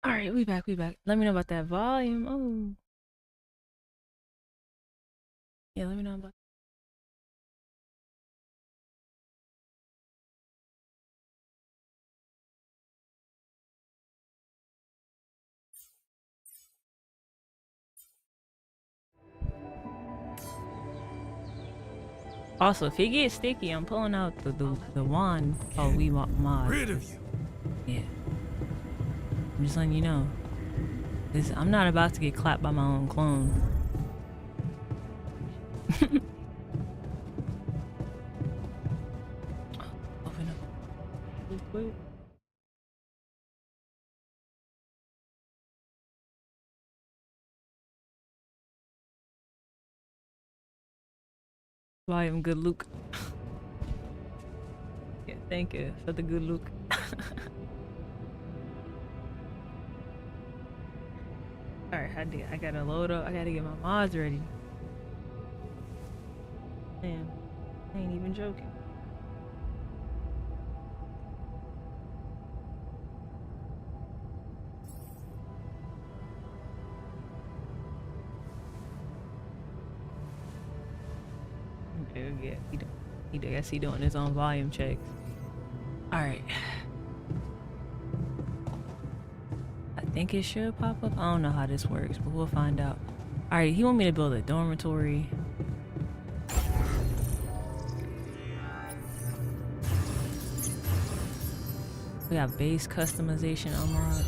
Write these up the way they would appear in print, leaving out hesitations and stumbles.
All right, we back, we back. Let me know about that volume. Oh, yeah, let me know about. Also, if it gets sticky, I'm pulling out the wand called We Mod. Rid of you. Yeah, I'm just letting you know. I'm not about to get clapped by my own clone. Open up real quick. Volume, good look. Yeah, thank you for the good look. Alright, I gotta load up. I gotta get my mods ready. Man, I ain't even joking. Yeah, I guess he doing his own volume checks. Alright. I think it should pop up. I don't know how this works, but we'll find out. Alright, he want me to build a dormitory. We got base customization unlocked.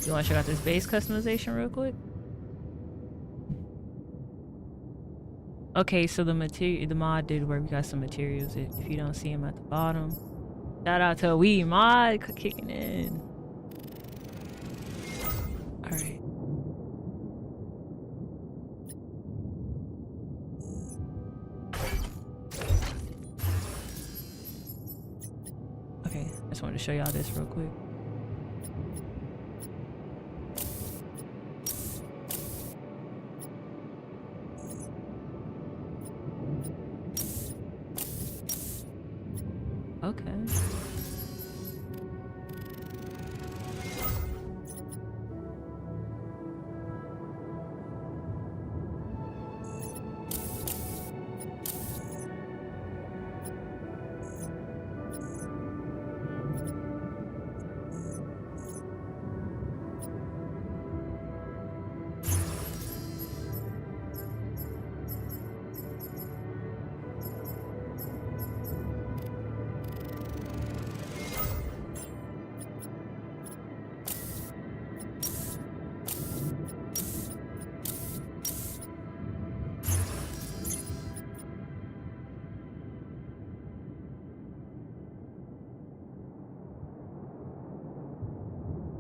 You want to check out this base customization real quick? Okay, so the mod did work. We got some materials if you don't see them at the bottom. Shout out to We Mod kicking in. Alright. Okay, I just wanted to show y'all this real quick. Okay.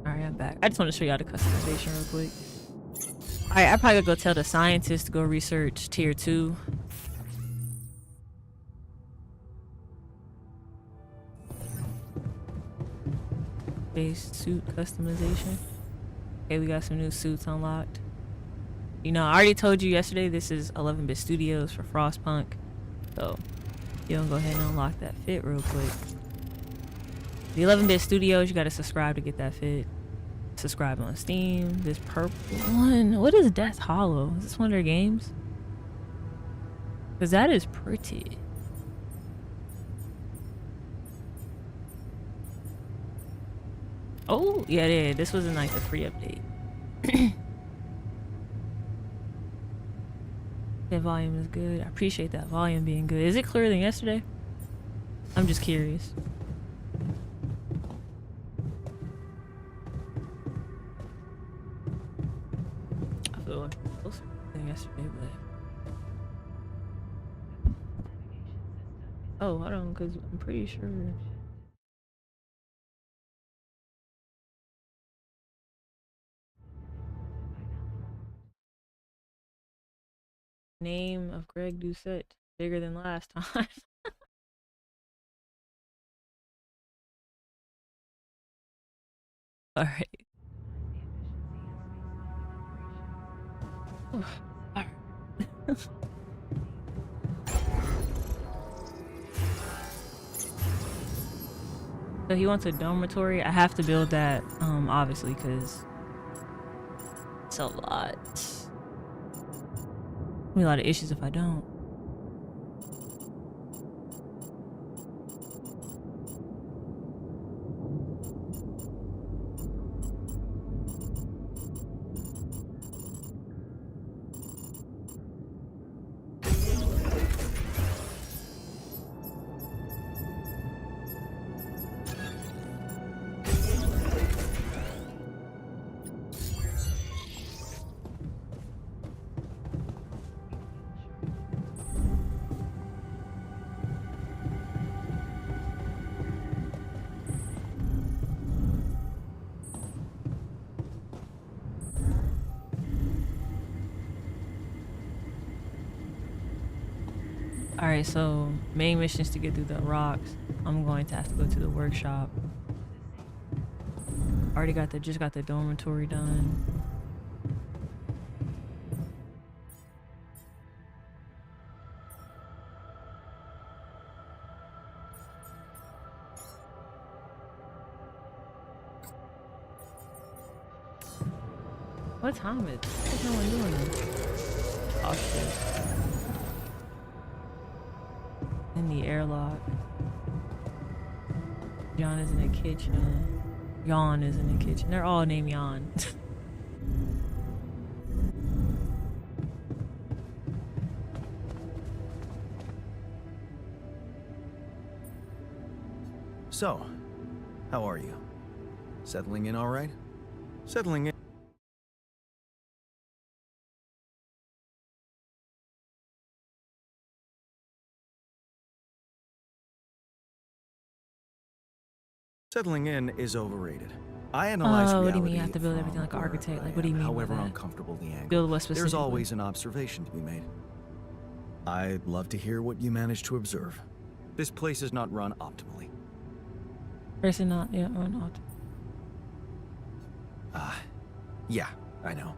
Alright, I'm back. I just want to show y'all the customization real quick. Alright, I probably gotta go tell the scientists to go research tier 2. Base suit customization. Okay, we got some new suits unlocked. You know, I already told you yesterday this is 11-bit studios for Frostpunk. So, you don't go ahead and unlock that fit real quick. The 11-bit studios, you gotta subscribe to get that fit. Subscribe on Steam. This purple one. What is Death Hollow? Is this one of their games? Because that is pretty. Oh, yeah. This was in like the free update. That volume is good. I appreciate that volume being good. Is it clearer than yesterday? I'm just curious. I feel like closer than yesterday, but... Oh, hold on, because I'm pretty sure... Name of Greg Doucette. Bigger than last time. Alright. Alright. So he wants a dormitory. I have to build that, obviously, because it's a lot. There'll be a lot of issues if I don't. Alright, so main mission is to get through the rocks. I'm going to have to go to the workshop. Already just got the dormitory done. What time is it? What's no one doing this? Oh shit. In the airlock. Jan is in the kitchen. Jan is in the kitchen. They're all named Jan. So, how are you? Settling in all right? Settling in. Settling in is overrated. I analyze reality. What do you mean you have to build everything like an architect? Like, what do you mean However by that? uncomfortable the angle, Build what specifically? there's always an observation to be made. I'd love to hear what you managed to observe. This place is not run optimally. Person not, yeah, or not. Yeah, I know.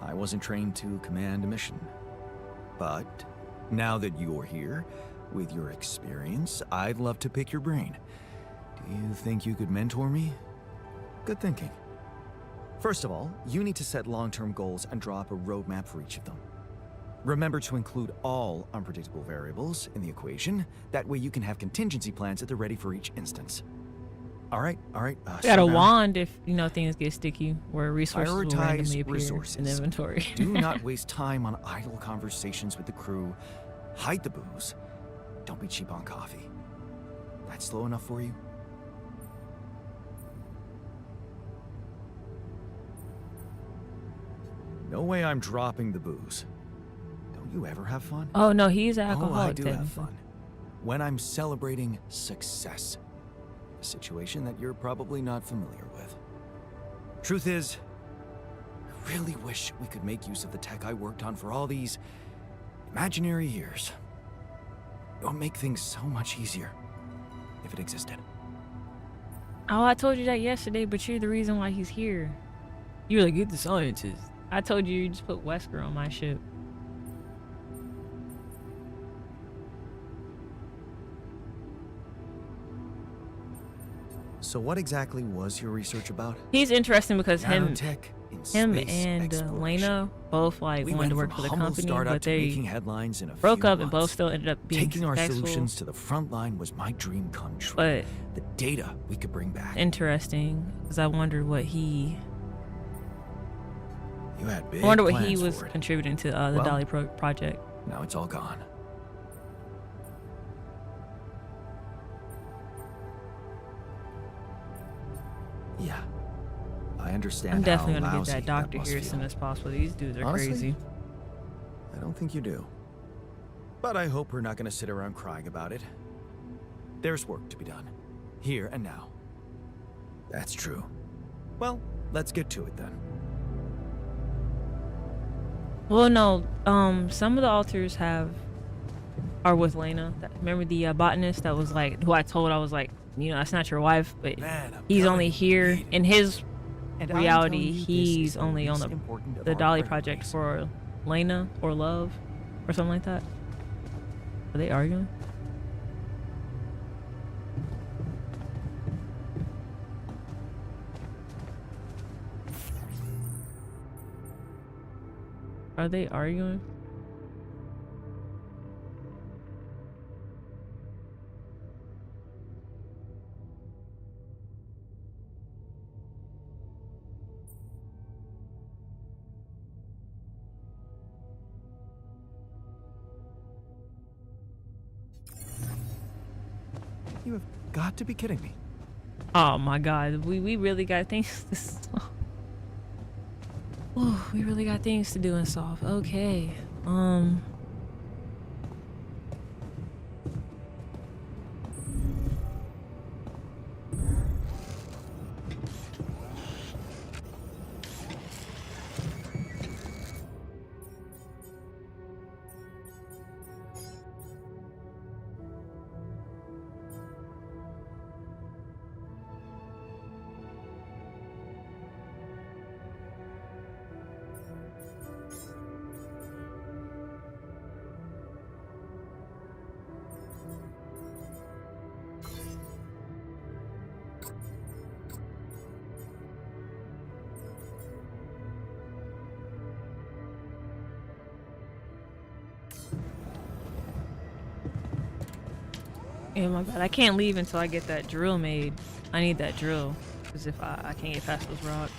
I wasn't trained to command a mission. But now that you're here, with your experience, I'd love to pick your brain. Do you think you could mentor me? Good thinking. First of all, you need to set long-term goals and draw up a roadmap for each of them. Remember to include all unpredictable variables in the equation. That way you can have contingency plans at the ready for each instance. All right. Got a wand if, you know, things get sticky, where resources will randomly appear resources. in the inventory. Do not waste time on idle conversations with the crew. Hide the booze. Don't be cheap on coffee. That's slow enough for you? No way I'm dropping the booze. Don't you ever have fun? Oh no, he's an alcoholic. Oh, I do have fun. When I'm celebrating success. A situation that you're probably not familiar with. Truth is, I really wish we could make use of the tech I worked on for all these imaginary years. It would make things so much easier if it existed. Oh, I told you that yesterday, but you're the reason why he's here. You were like, get the scientist. I told you just put Wesker on my ship. So what exactly was your research about? He's interesting because him and exploration. Lena both like wanted to work for the company, but they headlines in a broke few up and both months. still ended up being Taking our successful. solutions to the front line was my dream come true. But the data we could bring back. interesting, because I wondered what he. You had big I wonder what he plans was for it. contributing to the Well, Dolly project. Now it's all gone. Yeah, I understand. I'm definitely how gonna get lousy that doctor must here as feel. soon as possible. These dudes are Honestly, crazy. I don't think you do. But I hope we're not gonna sit around crying about it. There's work to be done, here and now. That's true. Well, let's get to it then. Well, no. Some of the altars are with Lena. Remember the botanist that was like, who I told I was like, you know, that's not your wife, but Man, I'm he's telling only you, here Pete. in his And I'm reality. telling you, this He's is the only on least important of the our Dolly project priorities. for Lena or love or something like that. Are they arguing? Are they arguing? You have got to be kidding me. Oh my god, we really got things to solve. Oh, we really got things to do and solve. Okay. Yeah, my bad. I can't leave until I get that drill made. I need that drill. Because if I can't get past those rocks.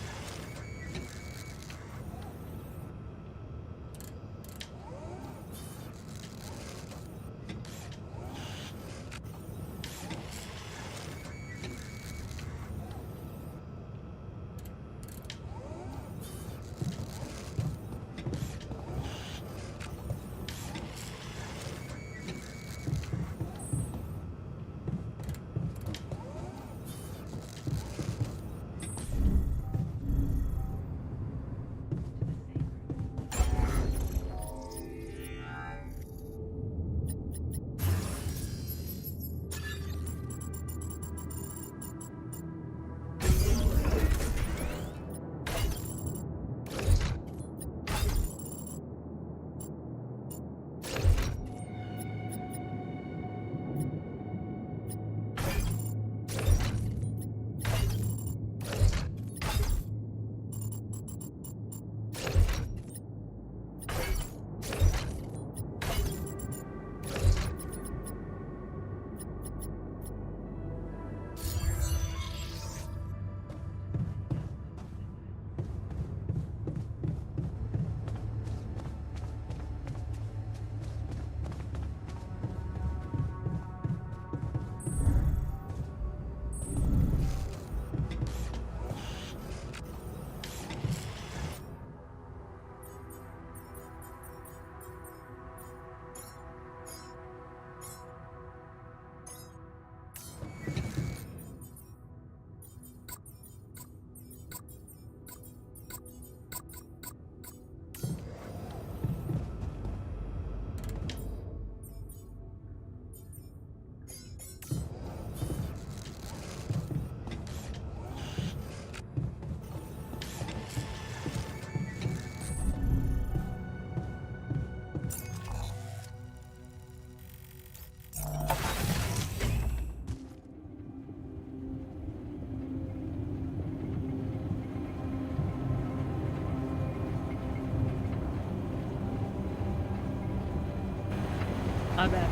My bad.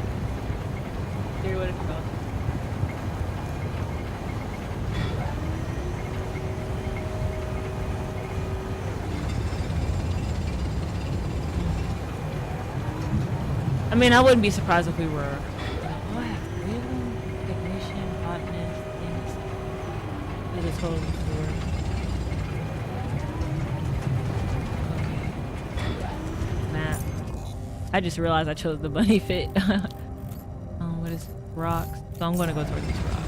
Here, what if you go? I mean, I wouldn't be surprised if we were. What? Really? Technician, botanist, things. That is totally four. Okay. Map. I just realized I chose the bunny fit. What is it? Rocks? So I'm gonna go towards this rock.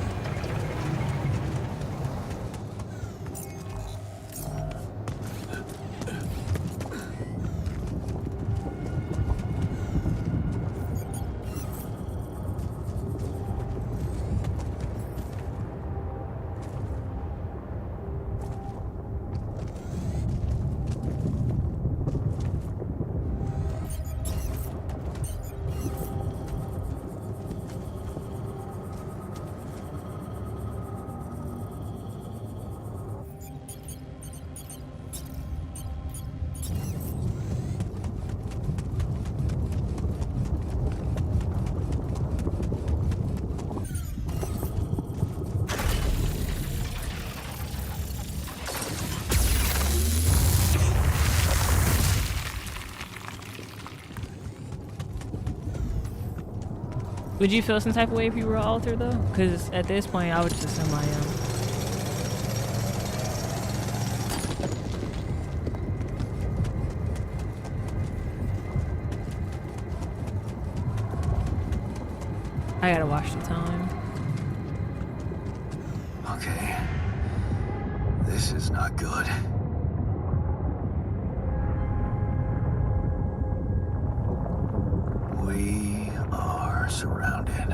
Would you feel some type of way if you were altered though? Because at this point, I would just assume I am. I gotta watch the time. Okay. This is not good. We are surrounded.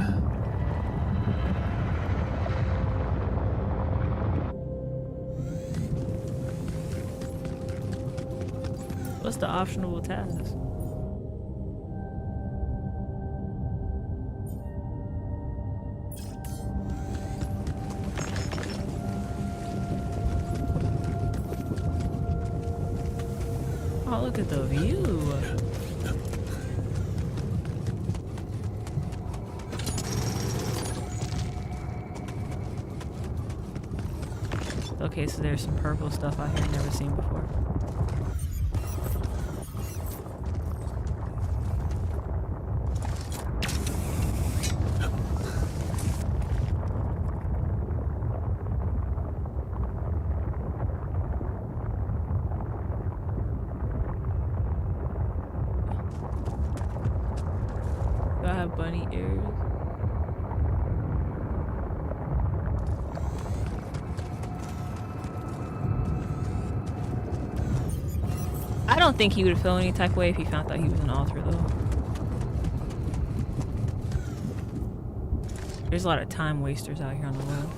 What's the optional task? Oh, look at the view. Okay, so there's some purple stuff out here I've never seen before. Do I have bunny ears? I don't think he would feel any type of way if he found out he was an author, though. There's a lot of time wasters out here on the web.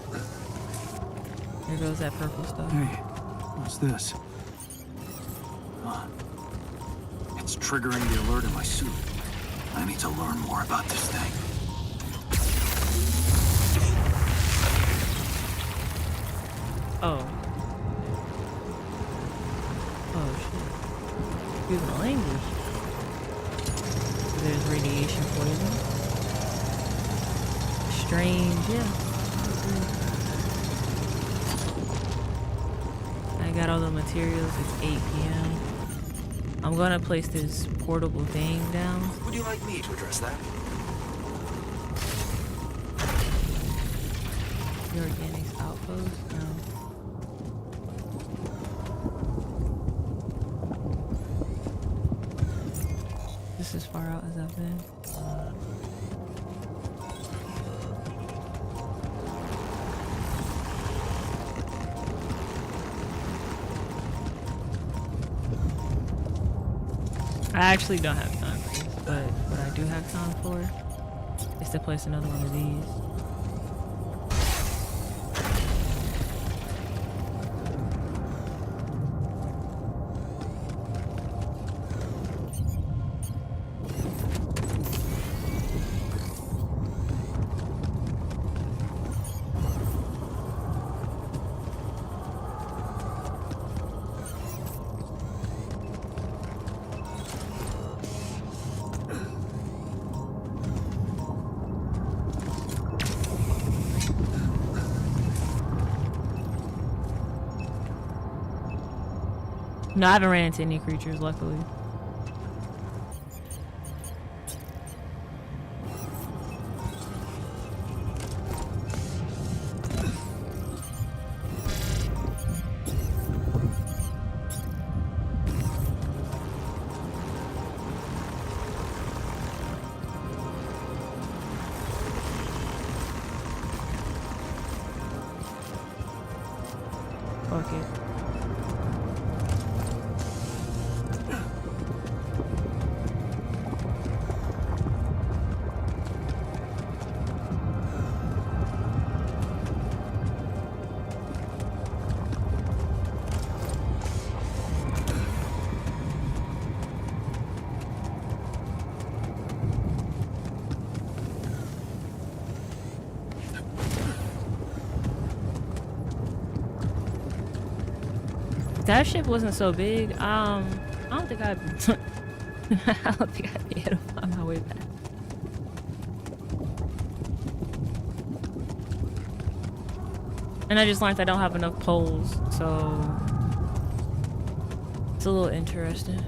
There goes that purple stuff. Hey, what's this? It's triggering the alert in my suit. I need to learn more about this thing. Oh. Oh, shit. Excuse my language. There's radiation poison. Strange, yeah. I got all the materials. It's 8 p.m. I'm gonna place this portable thing down. Would you like me to address that? The organics outpost? No. This is as far out as I've been. I actually don't have time for this, but what I do have time for is to place another one of these. No, I haven't ran into any creatures, luckily. Fuck it. That ship wasn't so big. I don't think I'd I don't think I'd be able to find my way back. And I just learned I don't have enough poles, so it's a little interesting.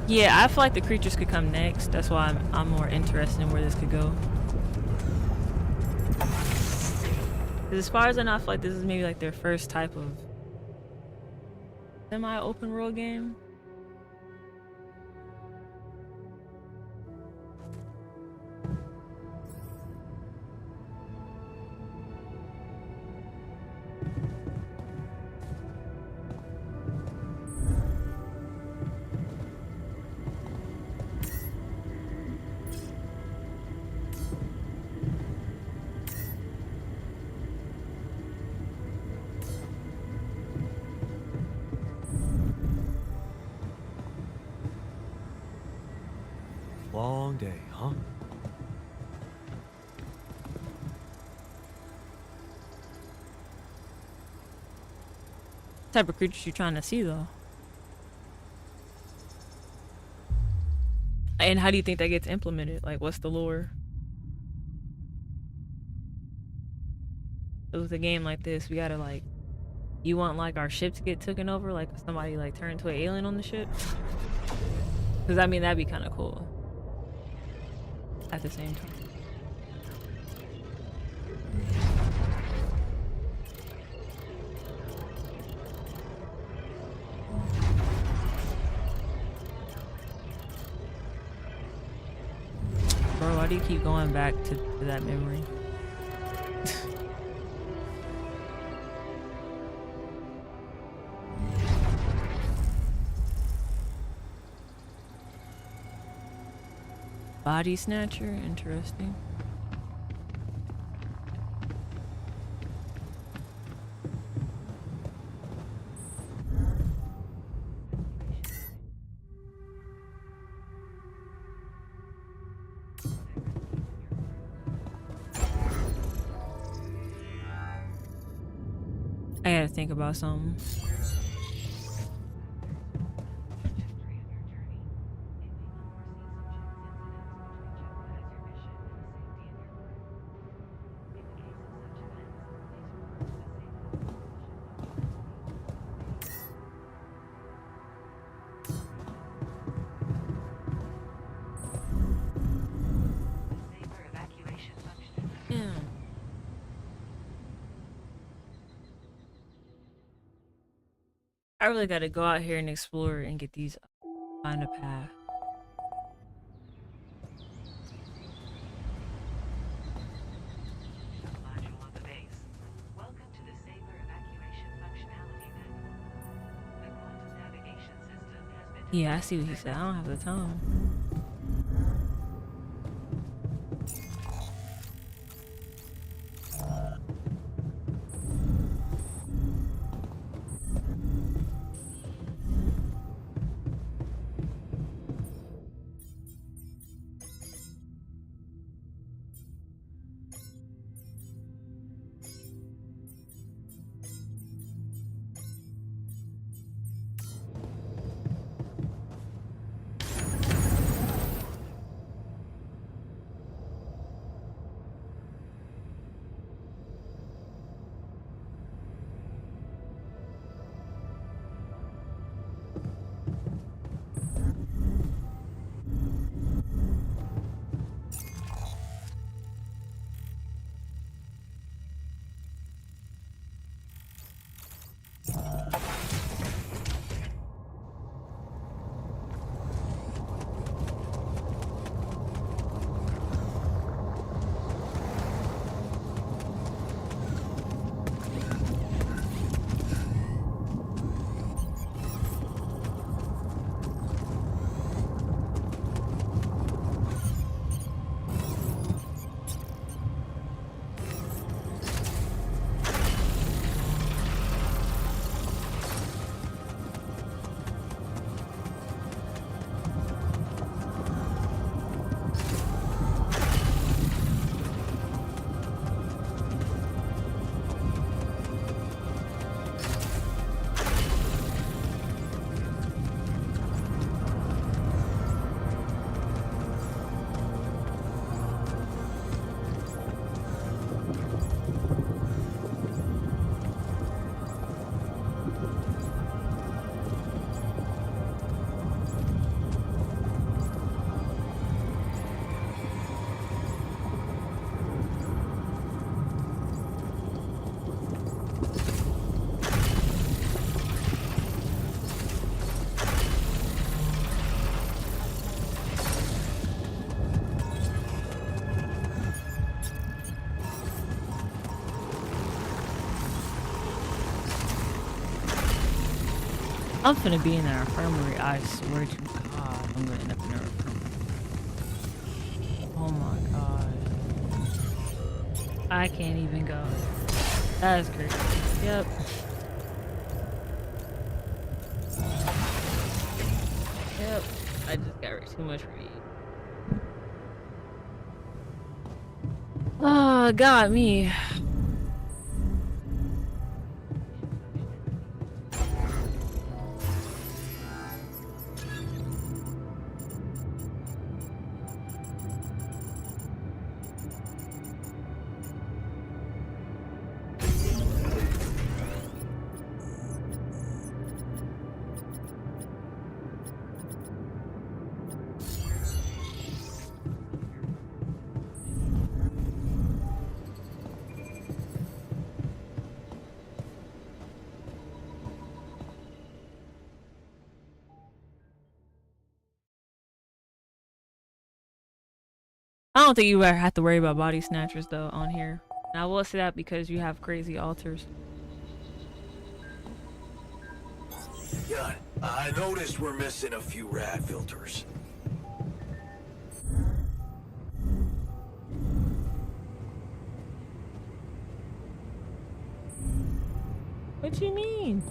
Yeah, I feel like the creatures could come next. That's why I'm more interested in where this could go. 'Cause as far as I know, I feel like this is maybe like their first type of semi-open world game. Long day, huh? What type of creatures you trying to see though? And how do you think that gets implemented? Like, what's the lore? With a game like this, we gotta like, you want like our ship to get taken over, like somebody like turn into an alien on the ship? Because I mean that'd be kind of cool. At the same time. Bro, why do you keep going back to that memory? Body snatcher, interesting. I gotta think about something. Yeah. I really gotta go out here and explore and get these, find a path. Yeah, I see what he said. I don't have the time. I'm finna be in that infirmary, I swear to God. I'm gonna end up in there. Oh my God. I can't even go. That is crazy. Yep. Yep. I just got too much read. Oh, got me. I don't think you ever have to worry about body snatchers though on here. And I will say that because you have crazy altars. Yeah, I noticed we're missing a few rad filters. What you mean?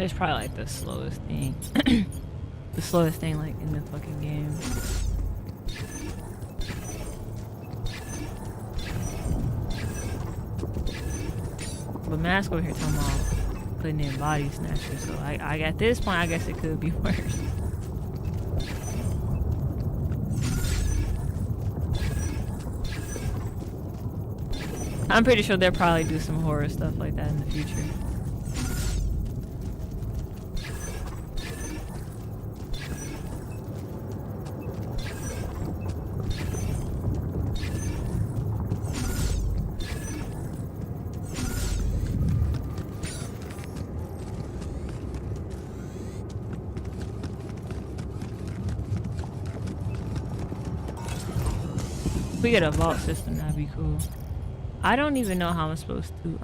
It's probably like the slowest thing. The slowest thing like in the fucking game. But Mask over here talking about putting in body snatchers, so I at this point I guess it could be worse. I'm pretty sure they'll probably do some horror stuff like that in the future. If we get a vault system, that'd be cool. I don't even know how I'm supposed to,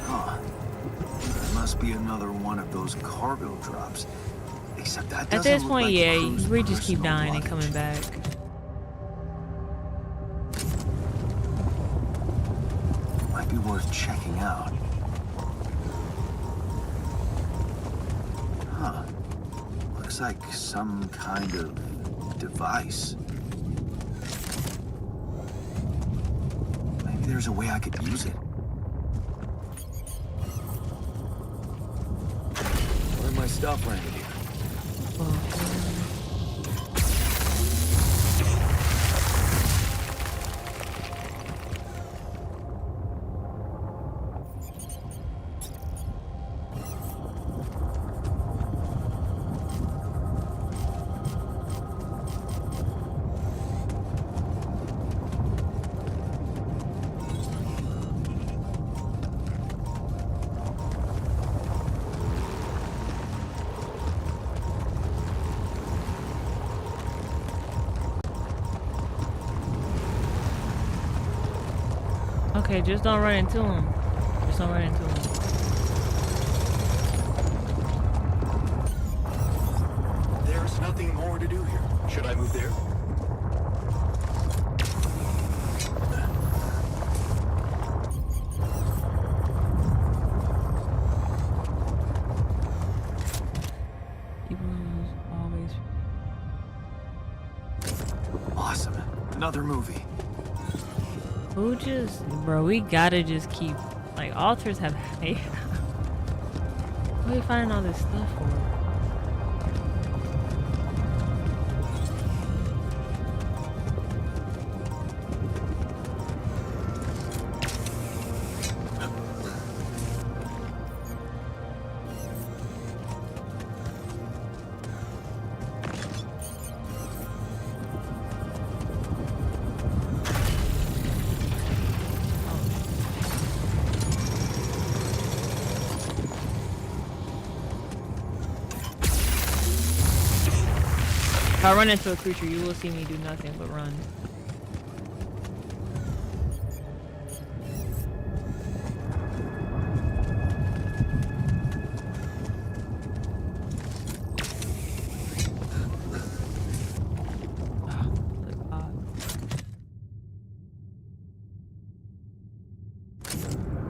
Huh. There must be another one of those cargo drops. Except that doesn't at this look point, like yeah, crew's we just keep personal dying and luggage. coming back. Might be worth checking out. Huh. Looks like some kind of device. Maybe there's a way I could use it. Where'd my stuff landed here? Okay, just don't run into him. Just don't run into him. There's nothing more to do here. Should I move there? People always. Awesome. Another movie. Who just, bro? We gotta just keep like authors have. What are you finding all this stuff for? If I run into a creature, you will see me do nothing but run.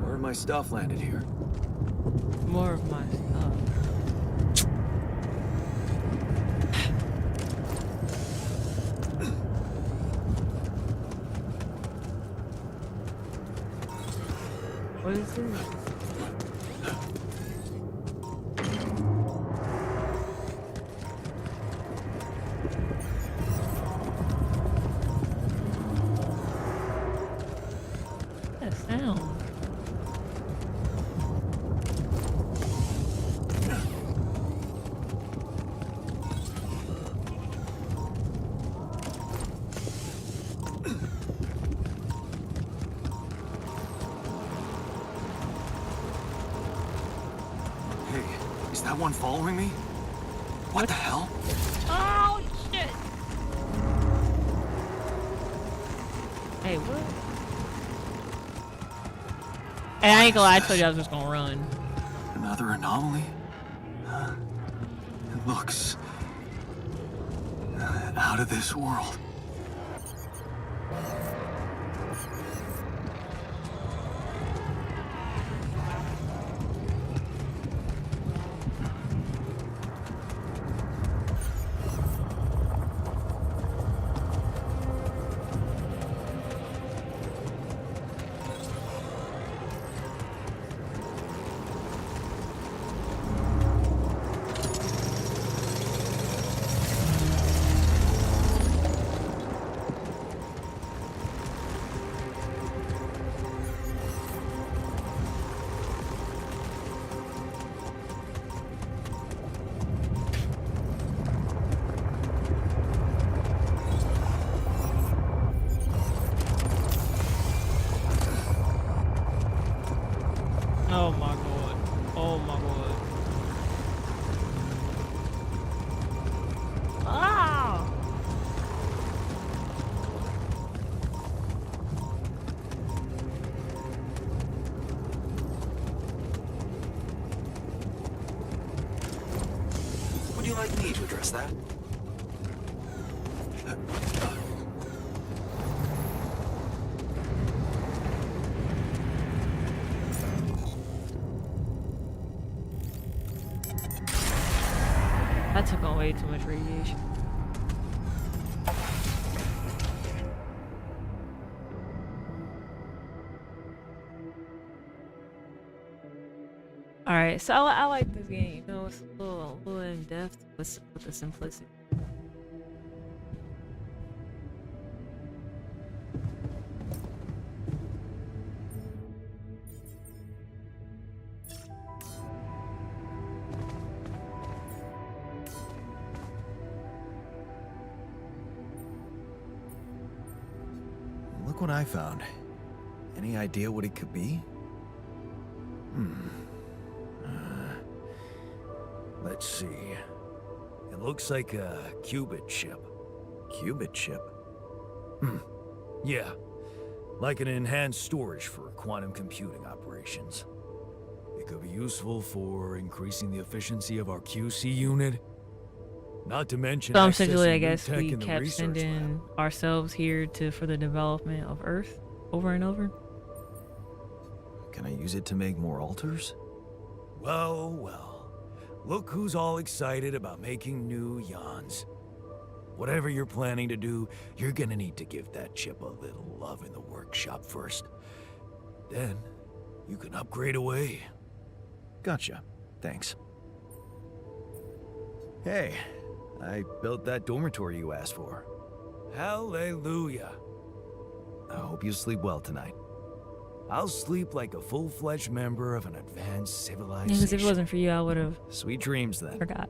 Where my stuff landed here? More of my stuff. What is this? That sound. Is that one following me? What the hell? Oh shit! Hey, what? Hey, I ain't gonna lie, I told you I was just gonna run. Another anomaly? It looks out of this world. Oh my god. Oh my god. Ah! Would you like me to address that? That took on way too much radiation. Alright, so I like this game. You know, it's a little in depth with the simplicity. Look what I found. Any idea what it could be? Let's see. It looks like a qubit chip. Qubit chip? Yeah. Like an enhanced storage for quantum computing operations. It could be useful for increasing the efficiency of our QC unit. Not to mention So essentially, I accessing new guess tech we in the kept research sending lab. ourselves here for the development of Earth over and over. Can I use it to make more altars? Well, well. Look who's all excited about making new Jans. Whatever you're planning to do, you're gonna need to give that chip a little love in the workshop first. Then, you can upgrade away. Gotcha. Thanks. Hey, I built that dormitory you asked for. Hallelujah. I hope you sleep well tonight. I'll sleep like a full-fledged member of an advanced civilization. Yeah, because if it wasn't for you, I would have Sweet dreams, then. forgot.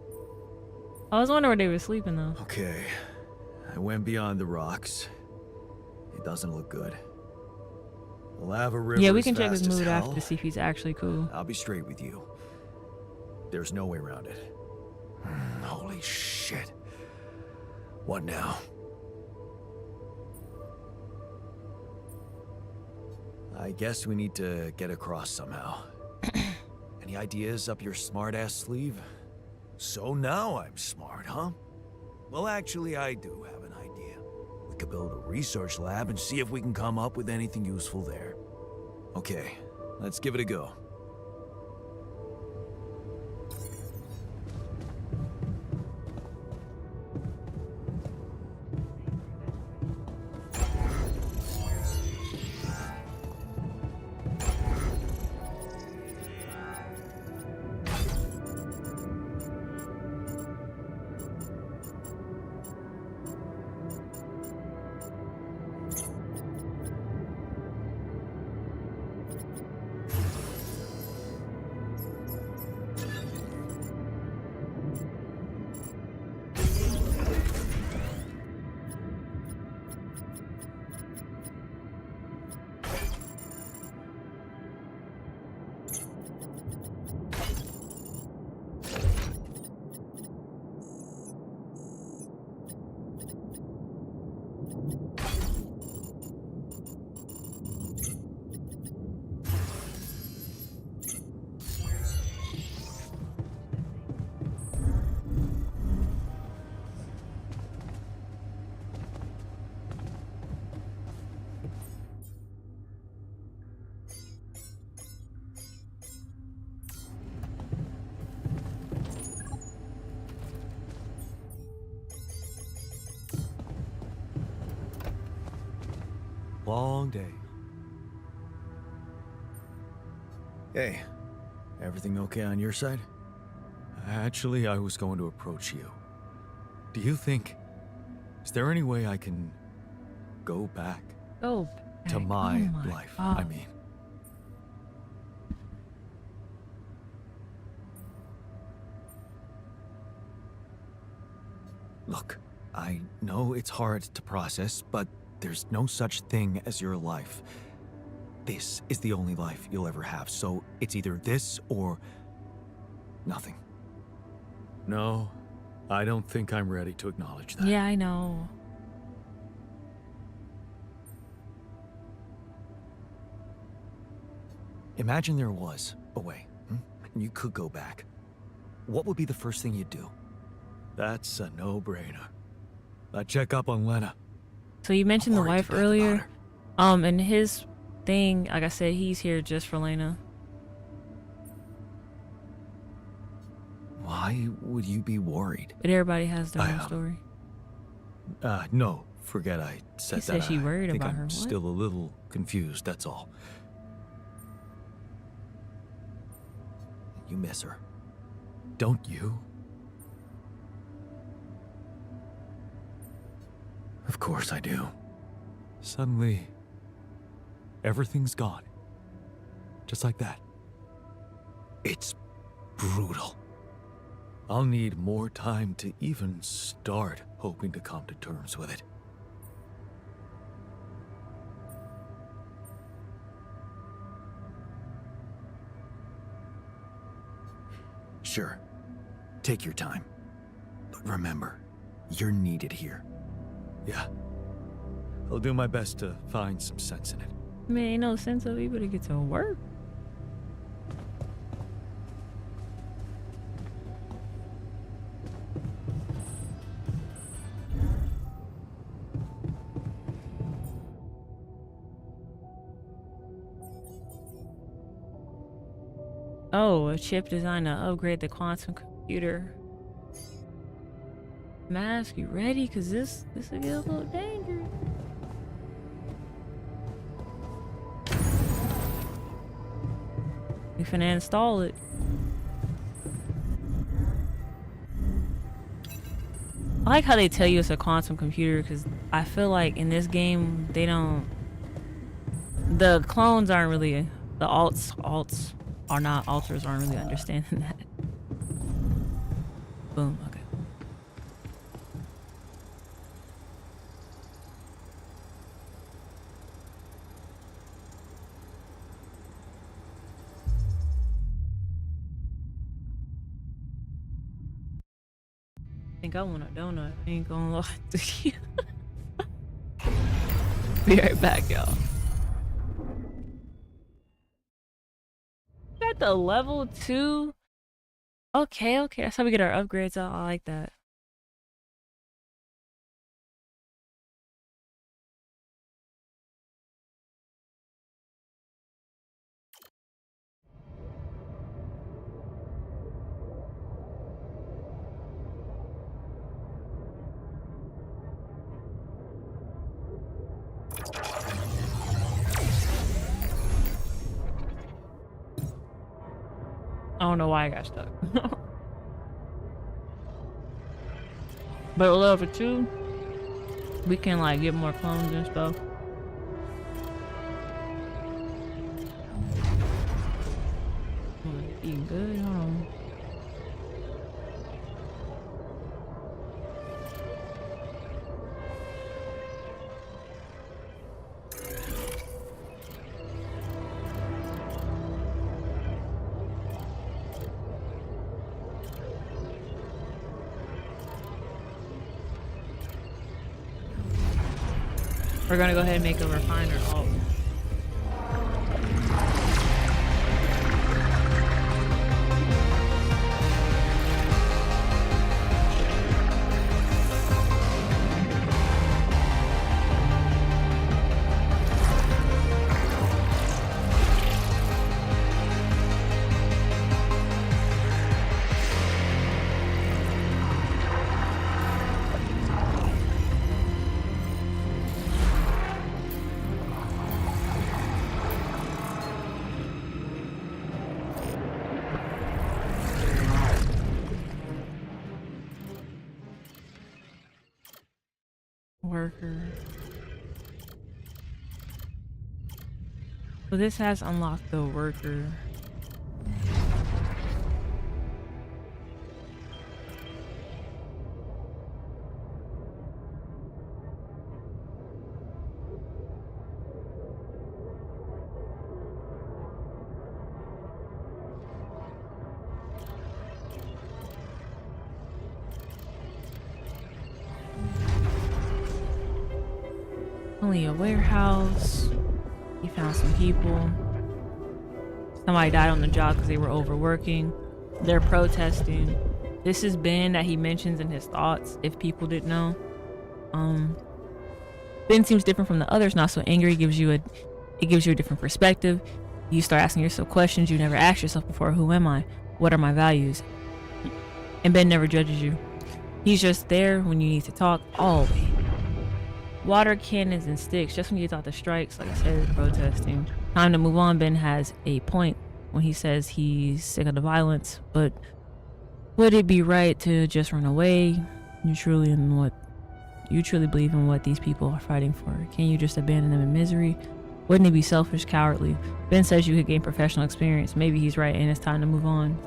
I was wondering where they were sleeping, though. Okay. I went beyond the rocks. It doesn't look good. The lava river Yeah, we is can check his fast as mood after hell. to see if he's actually cool. I'll be straight with you. There's no way around it. Holy shit. What now? I guess we need to get across somehow. Any ideas up your smart-ass sleeve? So now I'm smart, huh? Well, actually, I do have an idea. We could build a research lab and see if we can come up with anything useful there. Okay, let's give it a go. Long day. Hey, everything okay on your side? Actually, I was going to approach you. Do you think... Is there any way I can... go back Oh, to heck. my Oh life? God. I mean... Look, I know it's hard to process, but there's no such thing as your life. This is the only life you'll ever have, so it's either this or nothing. No, I don't think I'm ready to acknowledge that. Yeah, I know. Imagine there was a way, and you could go back. What would be the first thing you'd do? That's a no-brainer. I'd check up on Lena. So you mentioned the I'm worried wife to death about earlier. her. And his thing, like I said, he's here just for Lena. Why would you be worried? But everybody has their own I, story. No, forget I said He that. said she worried I think about I'm her. What? still a little confused, that's all. You miss her. Don't you? Of course I do. Suddenly, everything's gone. Just like that. It's brutal. I'll need more time to even start hoping to come to terms with it. Sure, take your time. But remember, you're needed here. Yeah. I'll do my best to find some sense in it. Man, ain't no sense of you better get to work. Oh, a chip designed to upgrade the quantum computer. Mask, you ready? Cause this will get a little dangerous. We finna install it. I like how they tell you it's a quantum computer, because I feel like in this game they don't. The clones aren't really, the alts are not, alters aren't really understanding that. Boom. Okay. I think I want a donut. I ain't gonna lie to you. Be right back, y'all. Got the level 2. Okay, okay. That's how we get our upgrades out. I like that. I don't know why I got stuck. But at level 2, we can like get more clones and stuff. Eating good, hold on. We're gonna go ahead and make a refiner. Oh. Worker. So this has unlocked the worker. Only a warehouse. He found some people. Somebody died on the job because they were overworking. They're protesting. This is Ben that he mentions in his thoughts, if people didn't know. Ben seems different from the others, not so angry. It gives you a different perspective. You start asking yourself questions you never asked yourself before. Who am I? What are my values? And Ben never judges you. He's just there when you need to talk, always. Water cannons and sticks, just when you thought the strikes, like I said, protesting. Time to move on. Ben has a point when he says he's sick of the violence, but would it be right to just run away? You truly believe in what these people are fighting for. Can you just abandon them in misery? Wouldn't it be selfish, cowardly? Ben says you could gain professional experience. Maybe he's right and it's time to move on.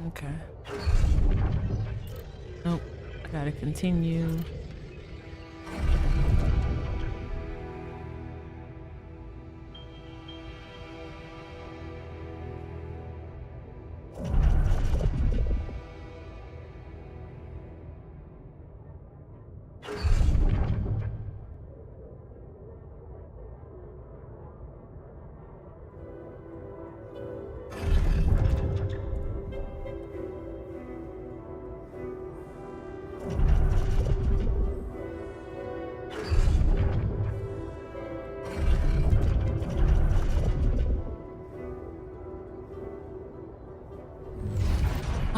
Okay. Nope. I gotta continue.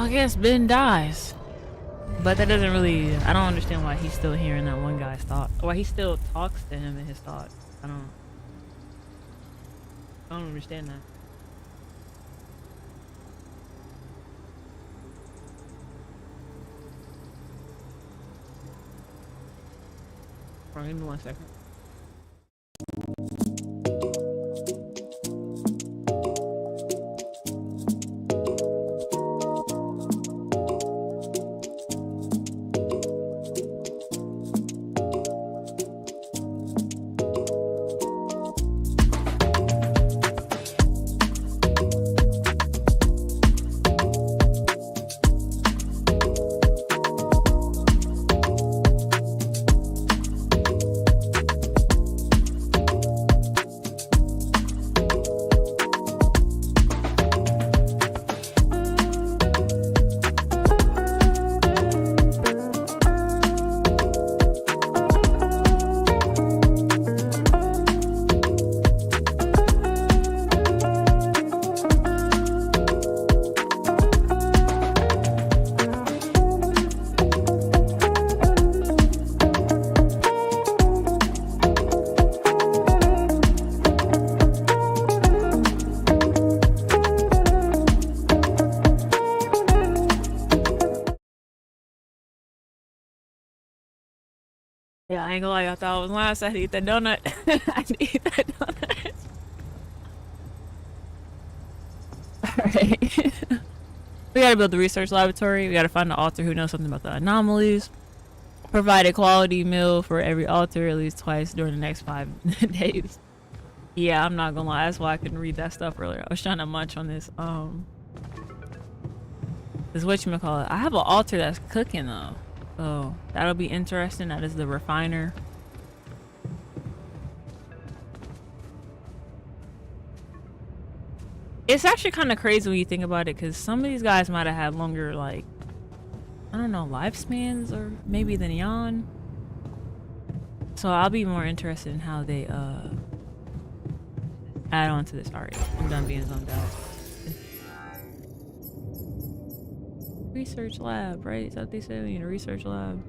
I guess Ben dies. But that doesn't really... I don't understand why he's still hearing that one guy's thoughts. Why he still talks to him in his thoughts. I don't understand that. Hold on, give me 1 second. Yeah, I ain't gonna lie, I thought I was last. I had to eat that donut. I had to eat that donut. Alright. We gotta build the research laboratory. We gotta find an author who knows something about the anomalies. Provide a quality meal for every author at least twice during the next 5 days. Yeah, I'm not gonna lie, that's why I couldn't read that stuff earlier. I was trying to munch on this. This whatchamacallit. I have an author that's cooking though. So that'll be interesting. That is the refiner. It's actually kind of crazy when you think about it, because some of these guys might have had longer, like, I don't know, lifespans or maybe than Jan. So I'll be more interested in how they add on to this. Alright, I'm done being zoned out. Research lab, right? Is that what they said? We need a research lab.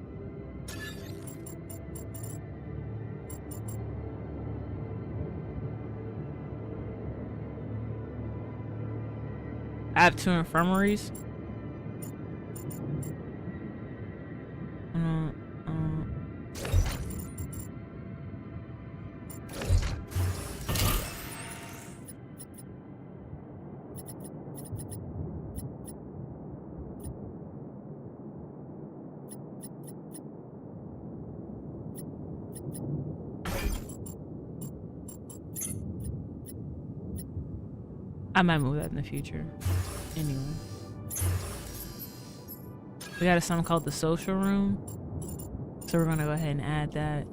I have 2 infirmaries. I might move that in the future. Anyway. We got something called the social room. So we're gonna go ahead and add that.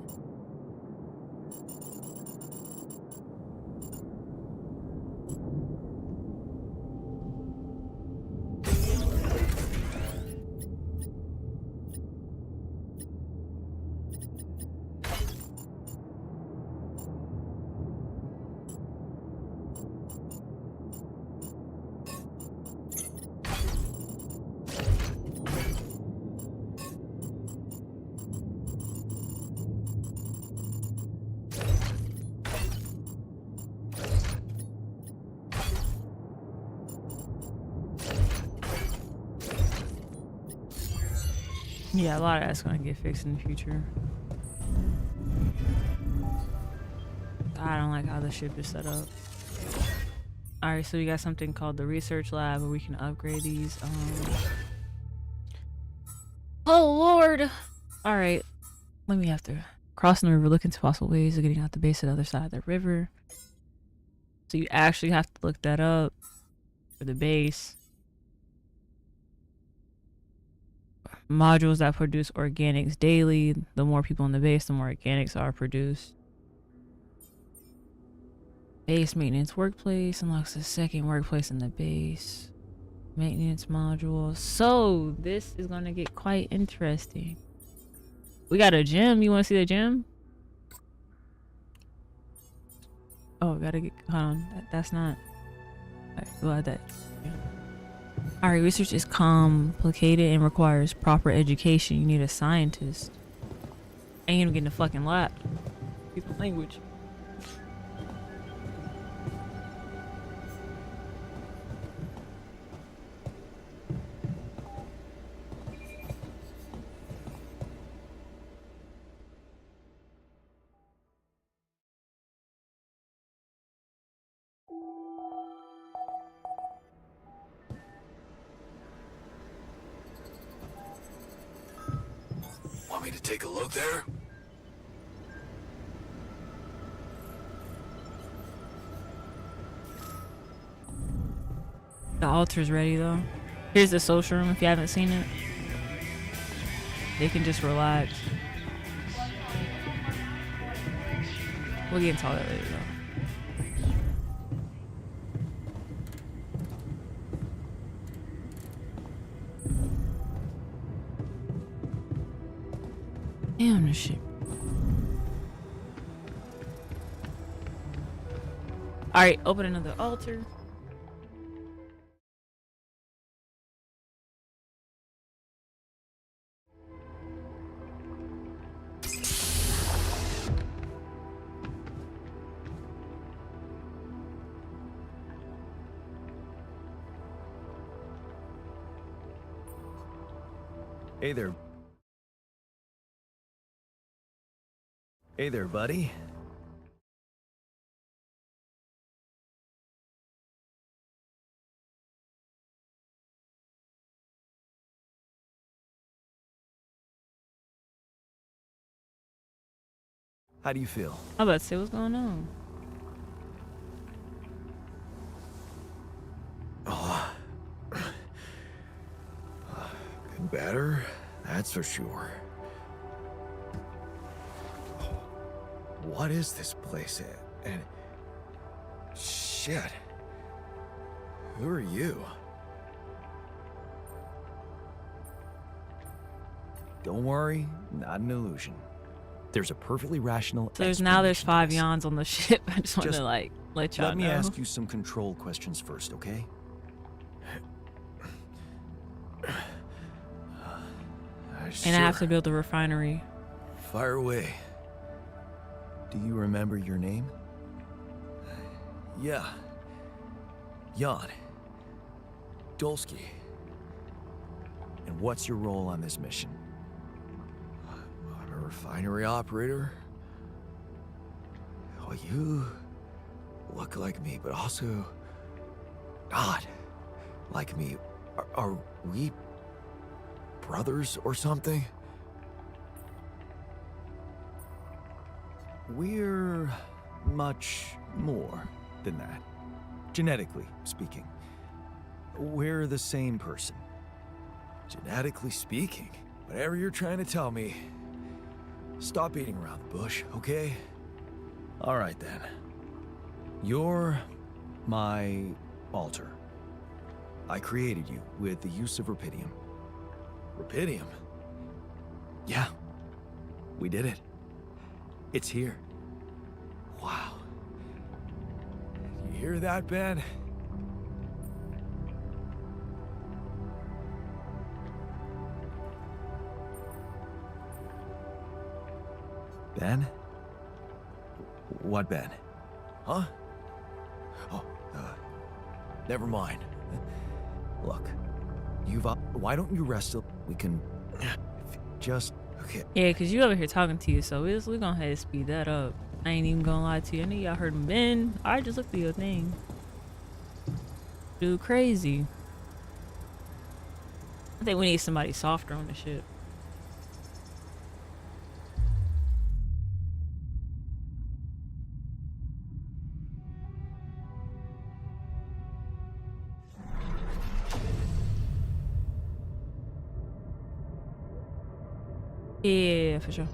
Yeah, a lot of that's gonna get fixed in the future. I don't like how the ship is set up. Alright, so we got something called the research lab where we can upgrade these. Oh lord! Alright, let me have to crossing the river, look into possible ways of getting out the base of the other side of the river. So you actually have to look that up for the base. Modules that produce organics daily. The more people in the base, the more organics are produced. Base maintenance workplace unlocks a second workplace in the base. Maintenance modules. So this is gonna get quite interesting. We got a gym. You want to see the gym? Oh, gotta get. Hold on. That's not. Right, we'll add that. Yeah. Alright, research is complicated and requires proper education. You need a scientist. Ain't even getting a fucking lap. Excuse my language. Want me to take a look there? The altar's ready though. Here's the social room if you haven't seen it. They can just relax. We'll get into all that later though. Damn this shit. Alright, open another altar. Hey there. Hey there, buddy. How do you feel? I'm about to say what's going on. Oh. Been better, that's for sure. What is this place? And shit. Who are you? Don't worry, not an illusion. There's a perfectly rational So there's 5 explanation to this. Yans on the ship. I just want to like let y'all know. Let me ask you some control questions first, okay? And I have to build a refinery. Fire away. Do you remember your name? Yeah. Jan Dolski. And what's your role on this mission? I'm a refinery operator. Oh, you look like me, but also not like me. Are we brothers or something? We're much more than that. Genetically speaking. We're the same person. Genetically speaking? Whatever you're trying to tell me, stop beating around the bush, okay? Alright then. You're my altar. I created you with the use of rupidium. Rupidium? Yeah. We did it. It's here. Wow. You hear that, Ben? Ben? What Ben? Huh? Oh, never mind. Look, why don't you rest till we can just, okay. Yeah, because you over here talking to you, so we're gonna have to speed that up. I ain't even gonna lie to you. I know y'all heard him Ben. I just looked at your thing. Dude, crazy. I think we need somebody softer on the ship. Yeah, for sure.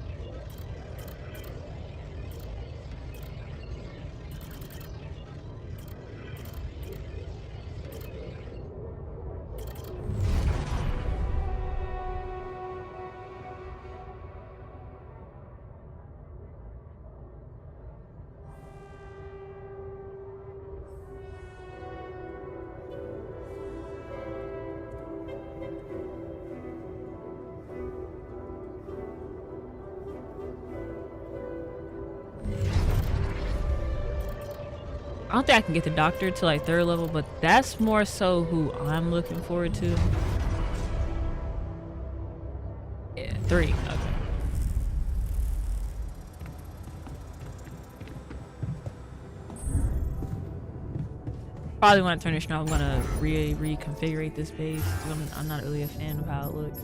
I don't think I can get the doctor to like 3rd level, but that's more so who I'm looking forward to. Yeah, 3. Okay. Probably when I turn this on, I'm gonna reconfigure this base. I'm not really a fan of how it looks.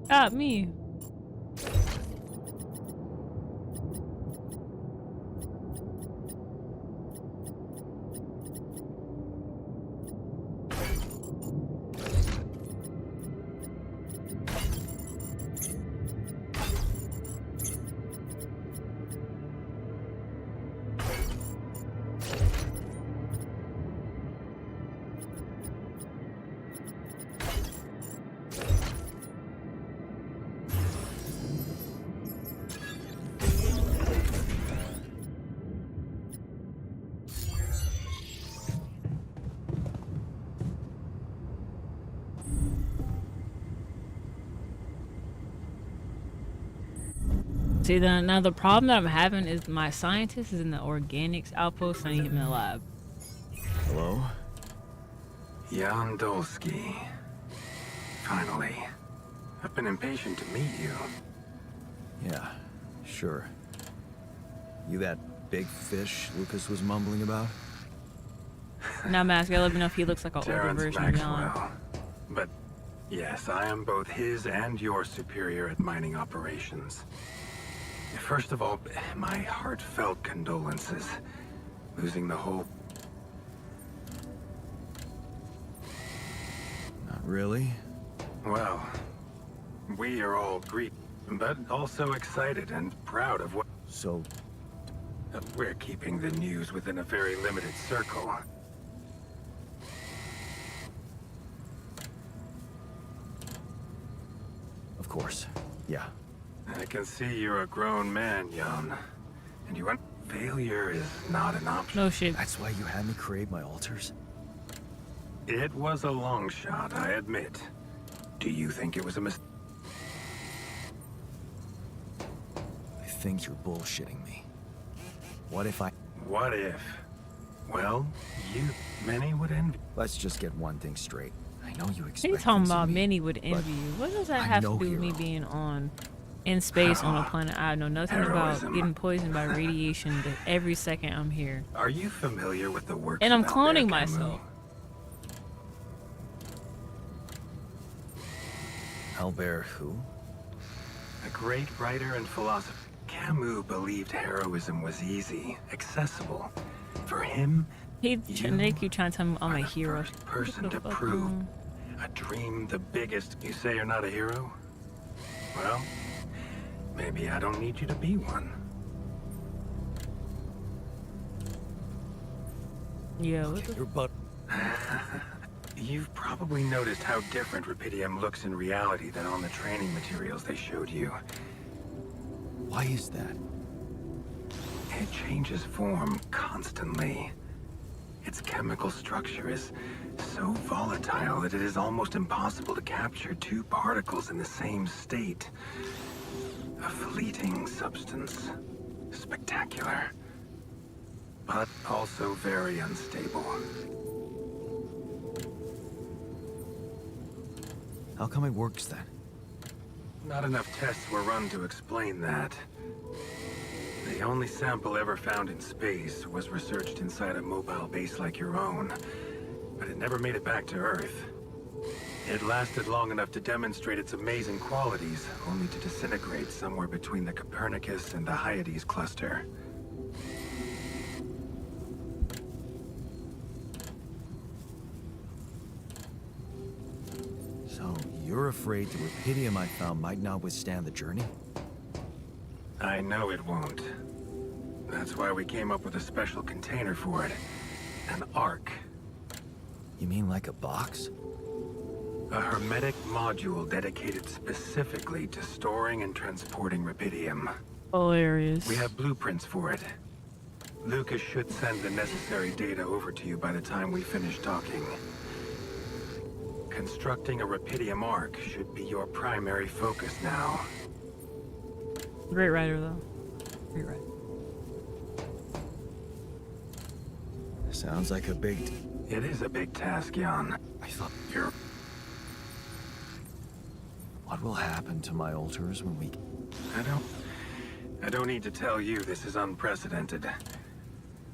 Got me. See, now the problem that I'm having is my scientist is in the organics outpost. I need him in the lab. Hello? Jan Dolski. Finally. I've been impatient to meet you. Yeah, sure. You that big fish Lucas was mumbling about? Now, Mask, let me know if he looks like an older Terrence version of Jan. Maxwell. But yes, I am both his and your superior at mining operations. First of all, my heartfelt condolences. Losing the whole... Not really. Well, we are all grieved, but also excited and proud of what... So, We're keeping the news within a very limited circle. of course. Yeah. I can see you're a grown man, Jan. And you want... Failure is not an option. No shit. That's why you had me create my altars? It was a long shot, I admit. Do you think it was a mistake? I think you're bullshitting me. What if I... What if? Well, many would envy. Let's just get one thing straight. I know you expect What are you talking things of about? me, Many would but envy you. What does that I'm have no to do with me hero. being in space on a planet? I know nothing about Heroism. getting poisoned by radiation every second I'm here. Are you familiar with the works And I'm of Albert cloning Camus? myself. Albert who? A great writer and philosopher. Camus believed heroism was easy, accessible. For him, They You keep trying to tell me I'm are a the hero. first person What the to fuck, prove man? a dream the biggest. You say you're not a hero? Well, maybe I don't need you to be one. Yeah, what the Your butt. You've probably noticed how different Rupidium looks in reality than on the training materials they showed you. Why is that? It changes form constantly. Its chemical structure is so volatile that it is almost impossible to capture two particles in the same state. A fleeting substance. Spectacular. But also very unstable. How come it works then? Not enough tests were run to explain that. The only sample ever found in space was researched inside a mobile base like your own, but it never made it back to Earth. It lasted long enough to demonstrate its amazing qualities, only to disintegrate somewhere between the Copernicus and the Hyades cluster. So, you're afraid the Rupidium I found might not withstand the journey? I know it won't. That's why we came up with a special container for it. An Ark. You mean like a box? A hermetic module dedicated specifically to storing and transporting Rupidium. hilarious. We have blueprints for it. Lucas should send the necessary data over to you by the time we finish talking. Constructing a Rupidium Ark should be your primary focus now. Great writer though. Great writer. Sounds like a big... It is a big task, Jan. I thought... You're... What will happen to my altars when we... I don't need to tell you this is unprecedented.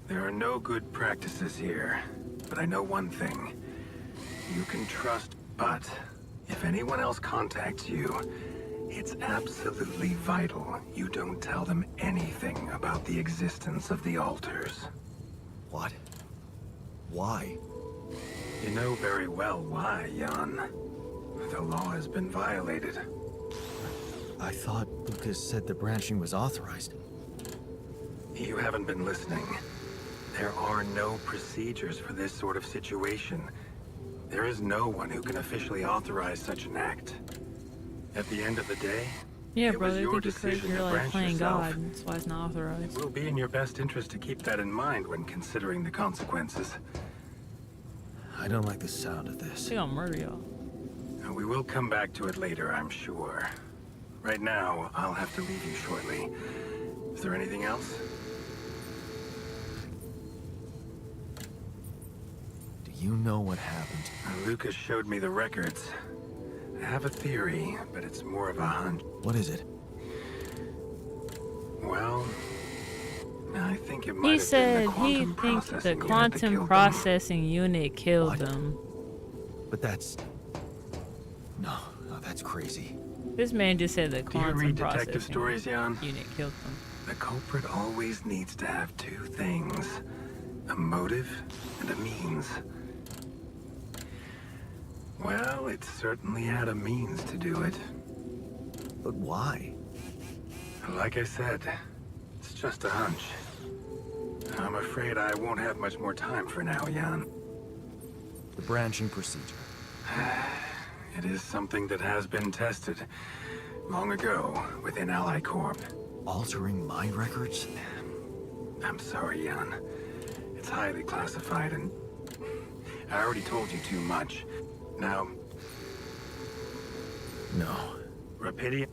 There are no good practices here, but I know one thing. You can trust, but if anyone else contacts you, it's absolutely vital you don't tell them anything about the existence of the altars. What? Why? You know very well why, Jan. The law has been violated. I thought Lucas said the branching was authorized. You haven't been listening. There are no procedures for this sort of situation. There is no one who can officially authorize such an act. At the end of the day, Yeah, it was brother, I your think it's crazy decision you're to like branch playing yourself. God, and that's why it's not It authorized. will be in your best interest to keep that in mind when considering the consequences. I don't like the sound of this. They gonna murder y'all. And we will come back to it later, I'm sure. Right now, I'll have to leave you shortly. Is there anything else? Do you know what happened? Lucas showed me the records. I have a theory, but it's more of a hunch. What is it? Well, I think it might He have said been he the thinks the quantum quantum processing unit killed What? them. But that's... No, that's crazy. This man just said the Do you quantum read processing detective stories, Jan? unit killed them. The culprit always needs to have two things. A motive and a means. Well, it certainly had a means to do it. But why? Like I said, it's just a hunch. I'm afraid I won't have much more time for now, Jan. The branching procedure. It is something that has been tested long ago within Ally Corp. Altering my records? I'm sorry, Jan. It's highly classified and I already told you too much. Now, No. Rupidium.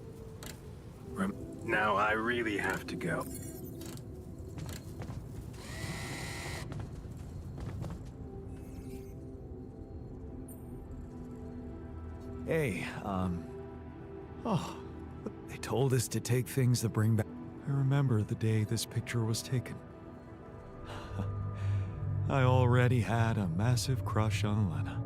Now I really have to go. Hey, Oh, they told us to take things that bring back... I remember the day this picture was taken. I already had a massive crush on Lena.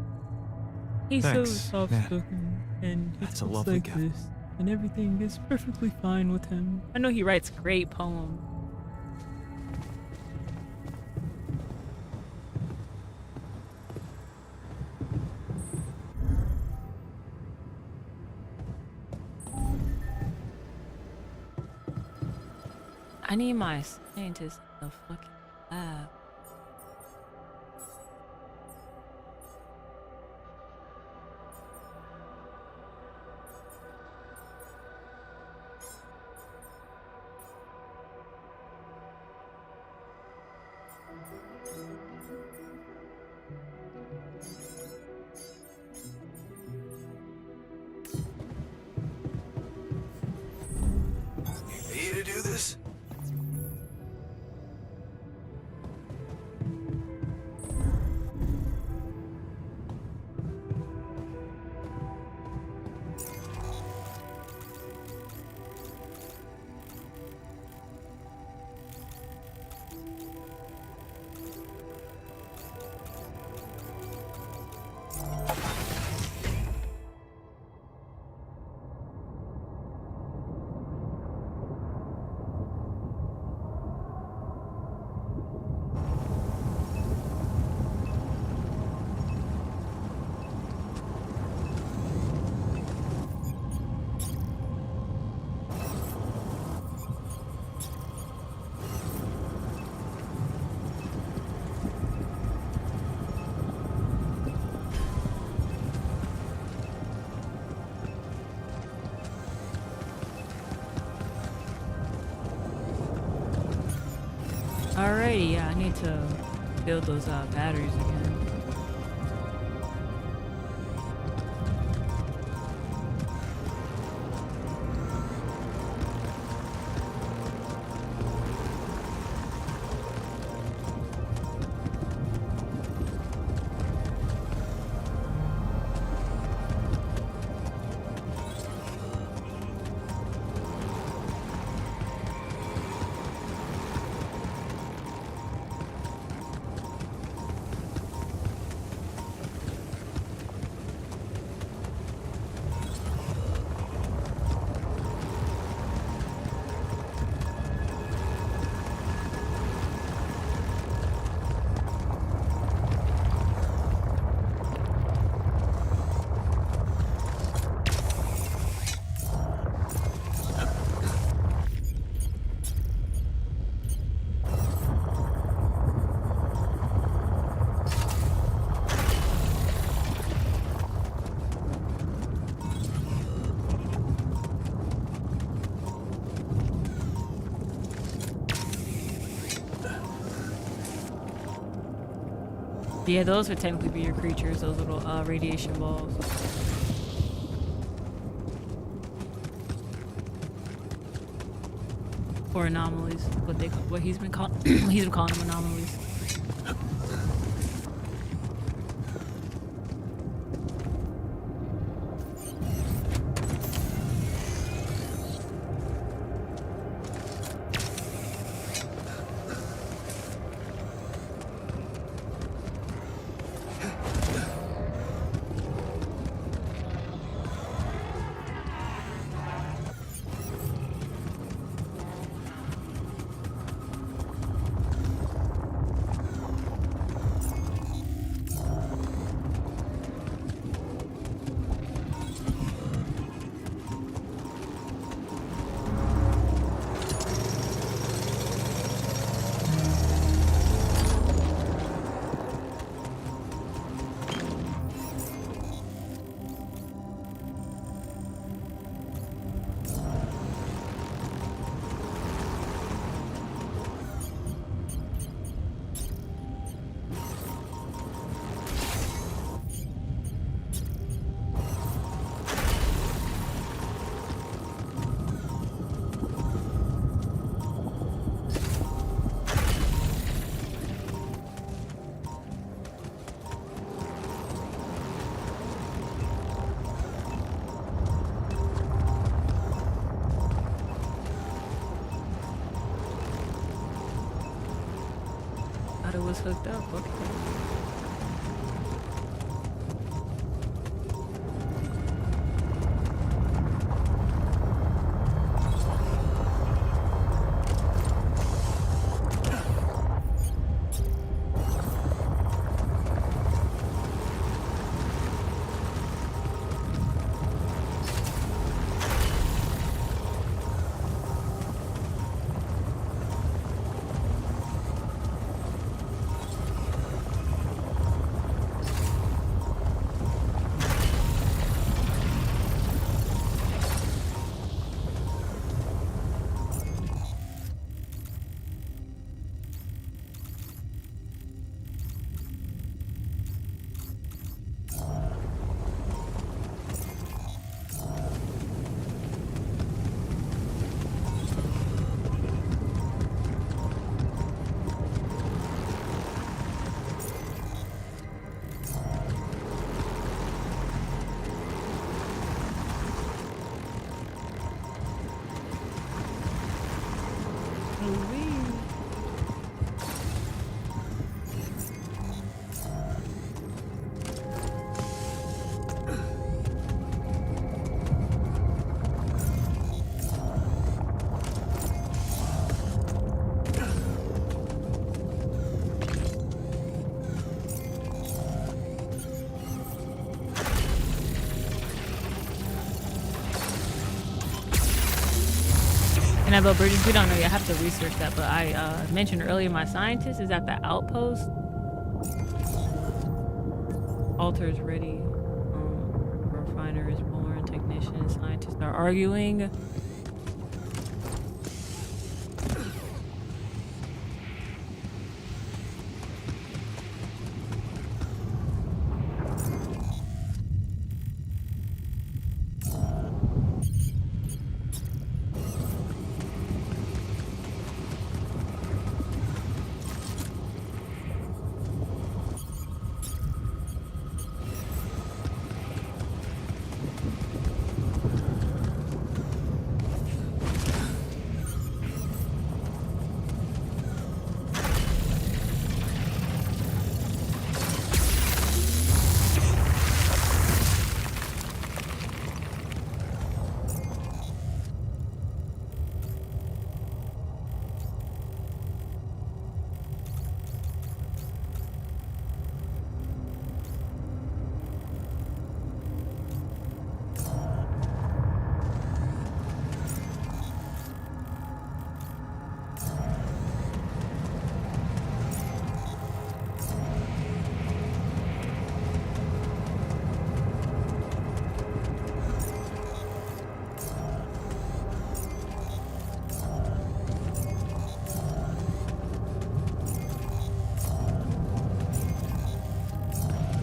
He's Thanks, so soft-spoken, and he That's a talks lovely like gift. this, and everything is perfectly fine with him. I know he writes great poems. I need my scientist in the fucking lab. Need to do this? Alrighty, yeah, I need to build those batteries again. Yeah, those would technically be your creatures, those little radiation balls. Or anomalies, what he's been calling them anomalies. Thought it was hooked up, okay. Can I build bridges? We don't know yet. I have to research that. But I mentioned earlier my scientist is at the outpost. Altar is ready. Refiner is born. Technician and scientists are arguing.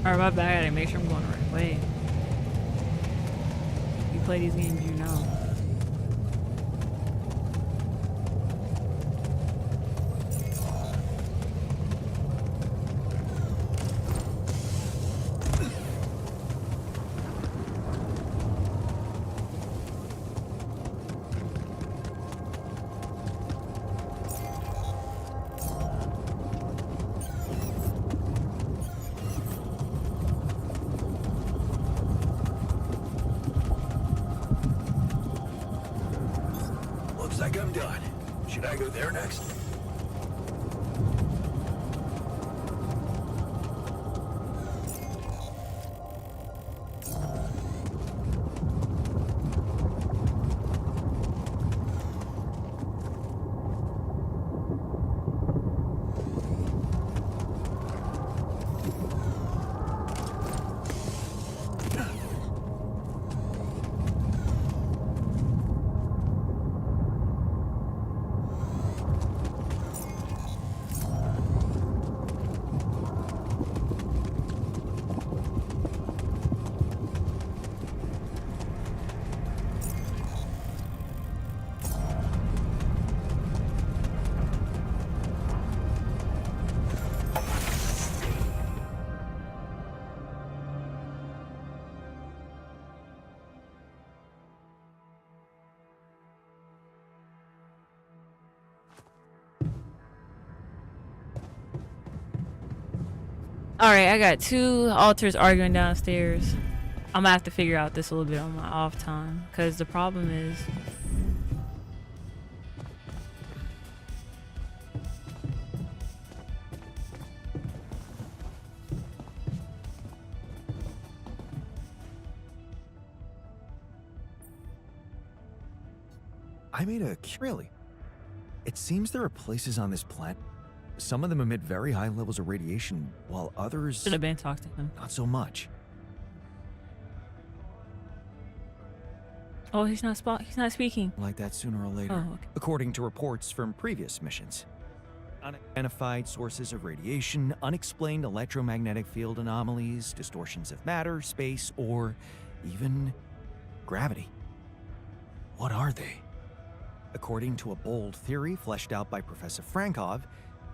Alright, my bad. I gotta make sure I'm going the right way. You play these games, you know. Looks like I'm done. Should I go there next? Alright, I got two altars arguing downstairs. I'm gonna have to figure out this a little bit on my off time. Because the problem is... I made a... Really? It seems there are places on this planet. Some of them emit very high levels of radiation, while others... Should have been talked to him. not so much. Oh, he's not speaking. Like that sooner or later. Oh, okay. According to reports from previous missions. Unidentified sources of radiation, unexplained electromagnetic field anomalies, distortions of matter, space, or even gravity. What are they? According to a bold theory fleshed out by Professor Frankov,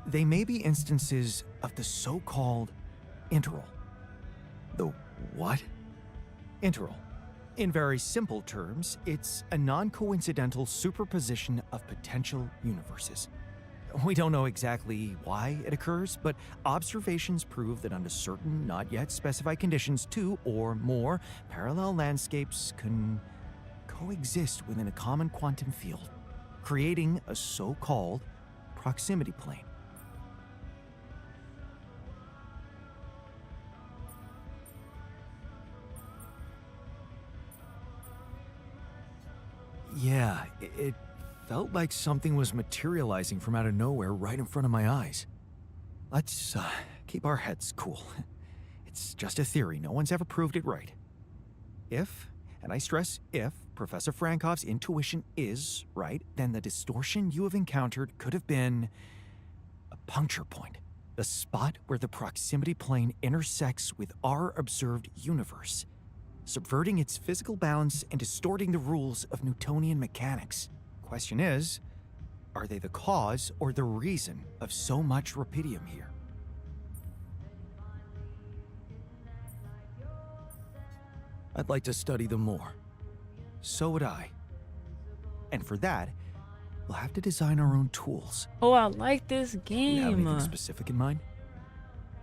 they may be instances of the so-called interral. The what? Interral. In very simple terms, it's a non-coincidental superposition of potential universes. We don't know exactly why it occurs, but observations prove that under certain, not yet specified conditions, two or more parallel landscapes can coexist within a common quantum field, creating a so-called proximity plane. Yeah, it felt like something was materializing from out of nowhere right in front of my eyes. Let's keep our heads cool. It's just a theory. No one's ever proved it right. If, and I stress if, Professor Frankov's intuition is right, then the distortion you have encountered could have been a puncture point. The spot where the proximity plane intersects with our observed universe, subverting its physical balance and distorting the rules of Newtonian mechanics. Question is, are they the cause or the reason of so much rupidium here? I'd like to study them more. So would I. And for that, we'll have to design our own tools. Oh, I like this Do you have game. anything specific in mind?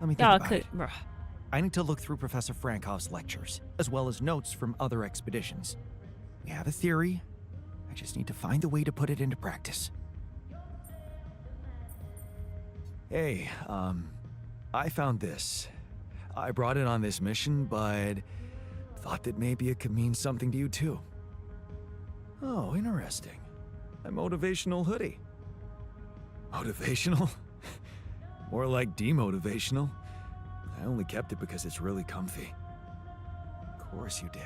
Let me think Y'all about could, it. bruh. I need to look through Professor Frankov's lectures, as well as notes from other expeditions. We have a theory. I just need to find a way to put it into practice. Hey, I found this. I brought it on this mission, but thought that maybe it could mean something to you too. Oh, interesting. A motivational hoodie. Motivational? More like demotivational. I only kept it because it's really comfy. Of course you did.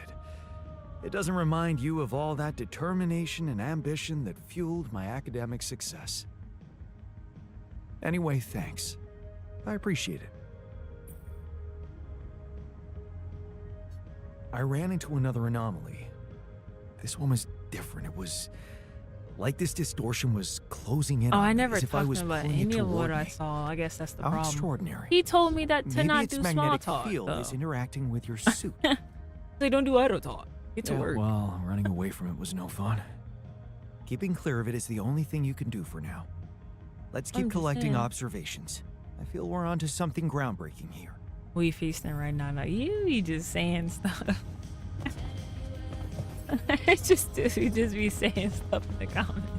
It doesn't remind you of all that determination and ambition that fueled my academic success. Anyway, thanks. I appreciate it. I ran into another anomaly. This one was different. It was like this distortion was closing in Oh, on I me, never as if I talked was to him about pulling it any of what toward I me. saw. I guess that's the How problem. extraordinary. He told me that to Maybe not its do small magnetic talk. field though. is interacting with your suit. They don't do idle talk. Get to Yeah, work. well, running away from it was no fun. Keeping clear of it is the only thing you can do for now. Let's keep collecting Understand. observations. I feel we're onto something groundbreaking here. We feasting right now. Now you just saying stuff. I just do. You just be saying stuff in the comments.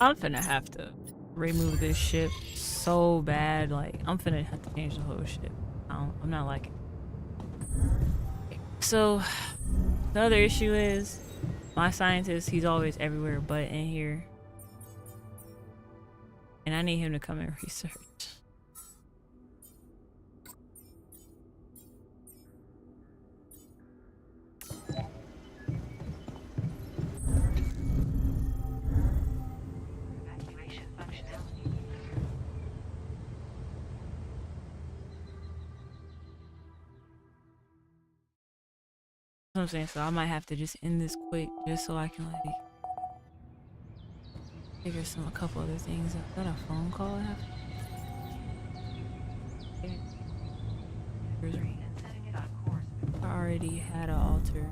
I'm finna have to remove this ship so bad. Like, I'm finna have to change the whole ship. I'm not liking it. So, the other issue is my scientist, he's always everywhere but in here. And I need him to come and research. That's what I'm saying, so I might have to just end this quick just so I can like figure a couple other things out. Is that a phone call I have? I already had an alter.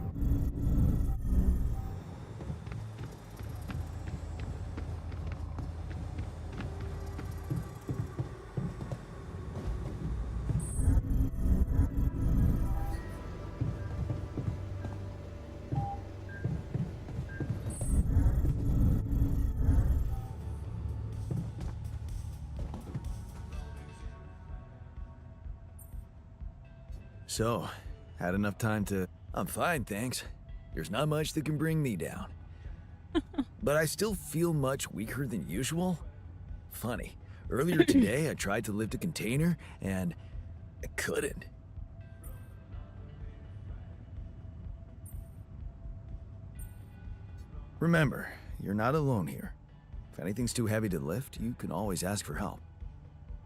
So, had enough time to... I'm fine, thanks. There's not much that can bring me down. But I still feel much weaker than usual. Funny, earlier today I tried to lift a container and I couldn't. Remember, you're not alone here. If anything's too heavy to lift, you can always ask for help.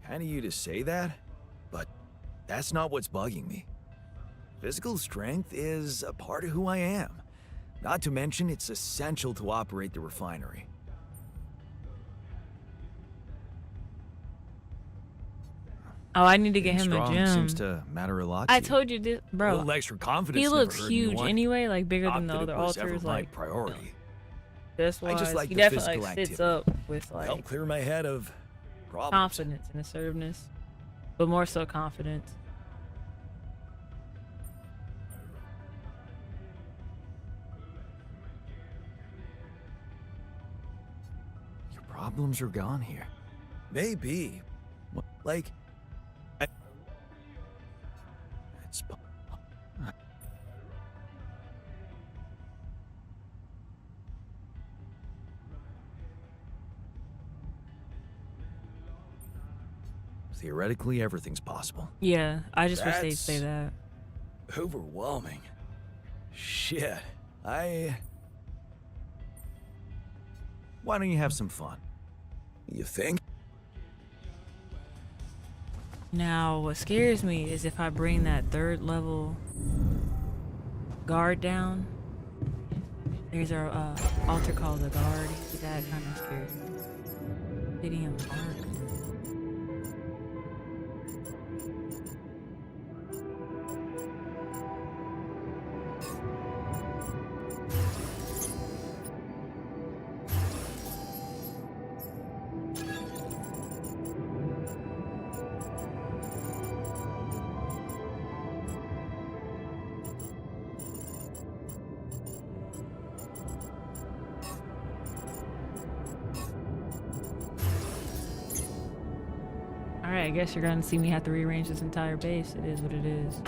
Kind of you to say that, but that's not what's bugging me. Physical strength is a part of who I am. Not to mention, it's essential to operate the refinery. Oh, I need to get Being him a strong gym. seems to matter a lot. I to you. told you this, A bro. little extra confidence. He never looks hurt huge anyone. anyway, like bigger Not than the that it other was ever altars. my Like priority. this I just wise, like he the definitely physical like sits activity. up with like Help clear my head of problems. confidence and assertiveness, but more so confidence. Your problems are gone here. Maybe. Like. It's. Theoretically, everything's possible. Yeah, I just wish they'd That's- say that. Overwhelming. Shit. Why don't you have some fun? You think? Now, what scares me is if I bring that third level guard down. There's our altar called the guard. That kind of scares me. Pity him arc. Alright, I guess you're gonna see me have to rearrange this entire base. It is what it is.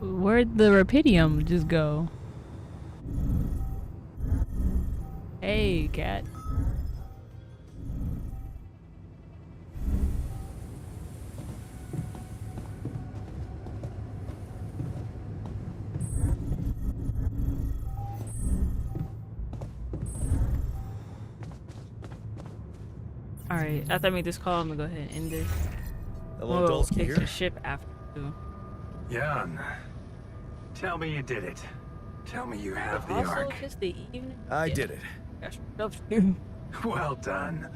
Where'd the Rapidium just go? Hey, cat. All right, after I make this call, I'm gonna go ahead and end this. Hello, We'll Dolski fix here. the ship after too. Jan, tell me you did it. Tell me you have the Also, Ark. just the evening. I did it. Got stuff to do. Well done.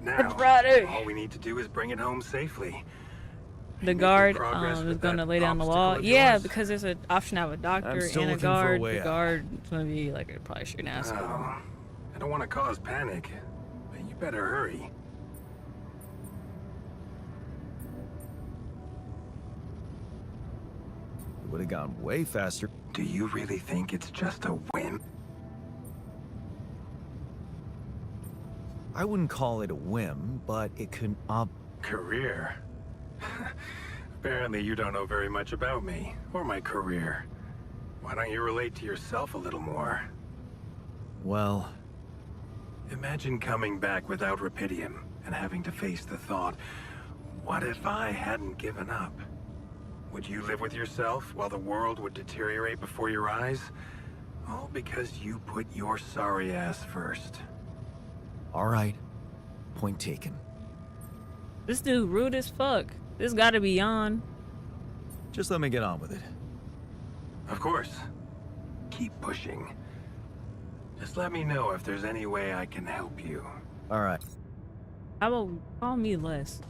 Now, Friday. all we need to do is bring it home safely. The Making guard progress is with gonna that lay down the obstacle law. of Yeah, yours? because there's an option to have a doctor I'm still and a looking for a guard. way The out. guard is gonna be like a probably shouldn't ask. Oh, I don't want to cause panic, but you better hurry. It would have gone way faster. Do you really think it's just a whim? I wouldn't call it a whim, but it could Career? Apparently you don't know very much about me, or my career. Why don't you relate to yourself a little more? well, Imagine coming back without Rapidium, and having to face the thought, what if I hadn't given up? Would you live with yourself while the world would deteriorate before your eyes? All because you put your sorry ass first. all right. Point taken. This dude rude as fuck. This gotta be on. Just let me get on with it. Of course. Keep pushing. Just let me know if there's any way I can help you. All right. How about call me less?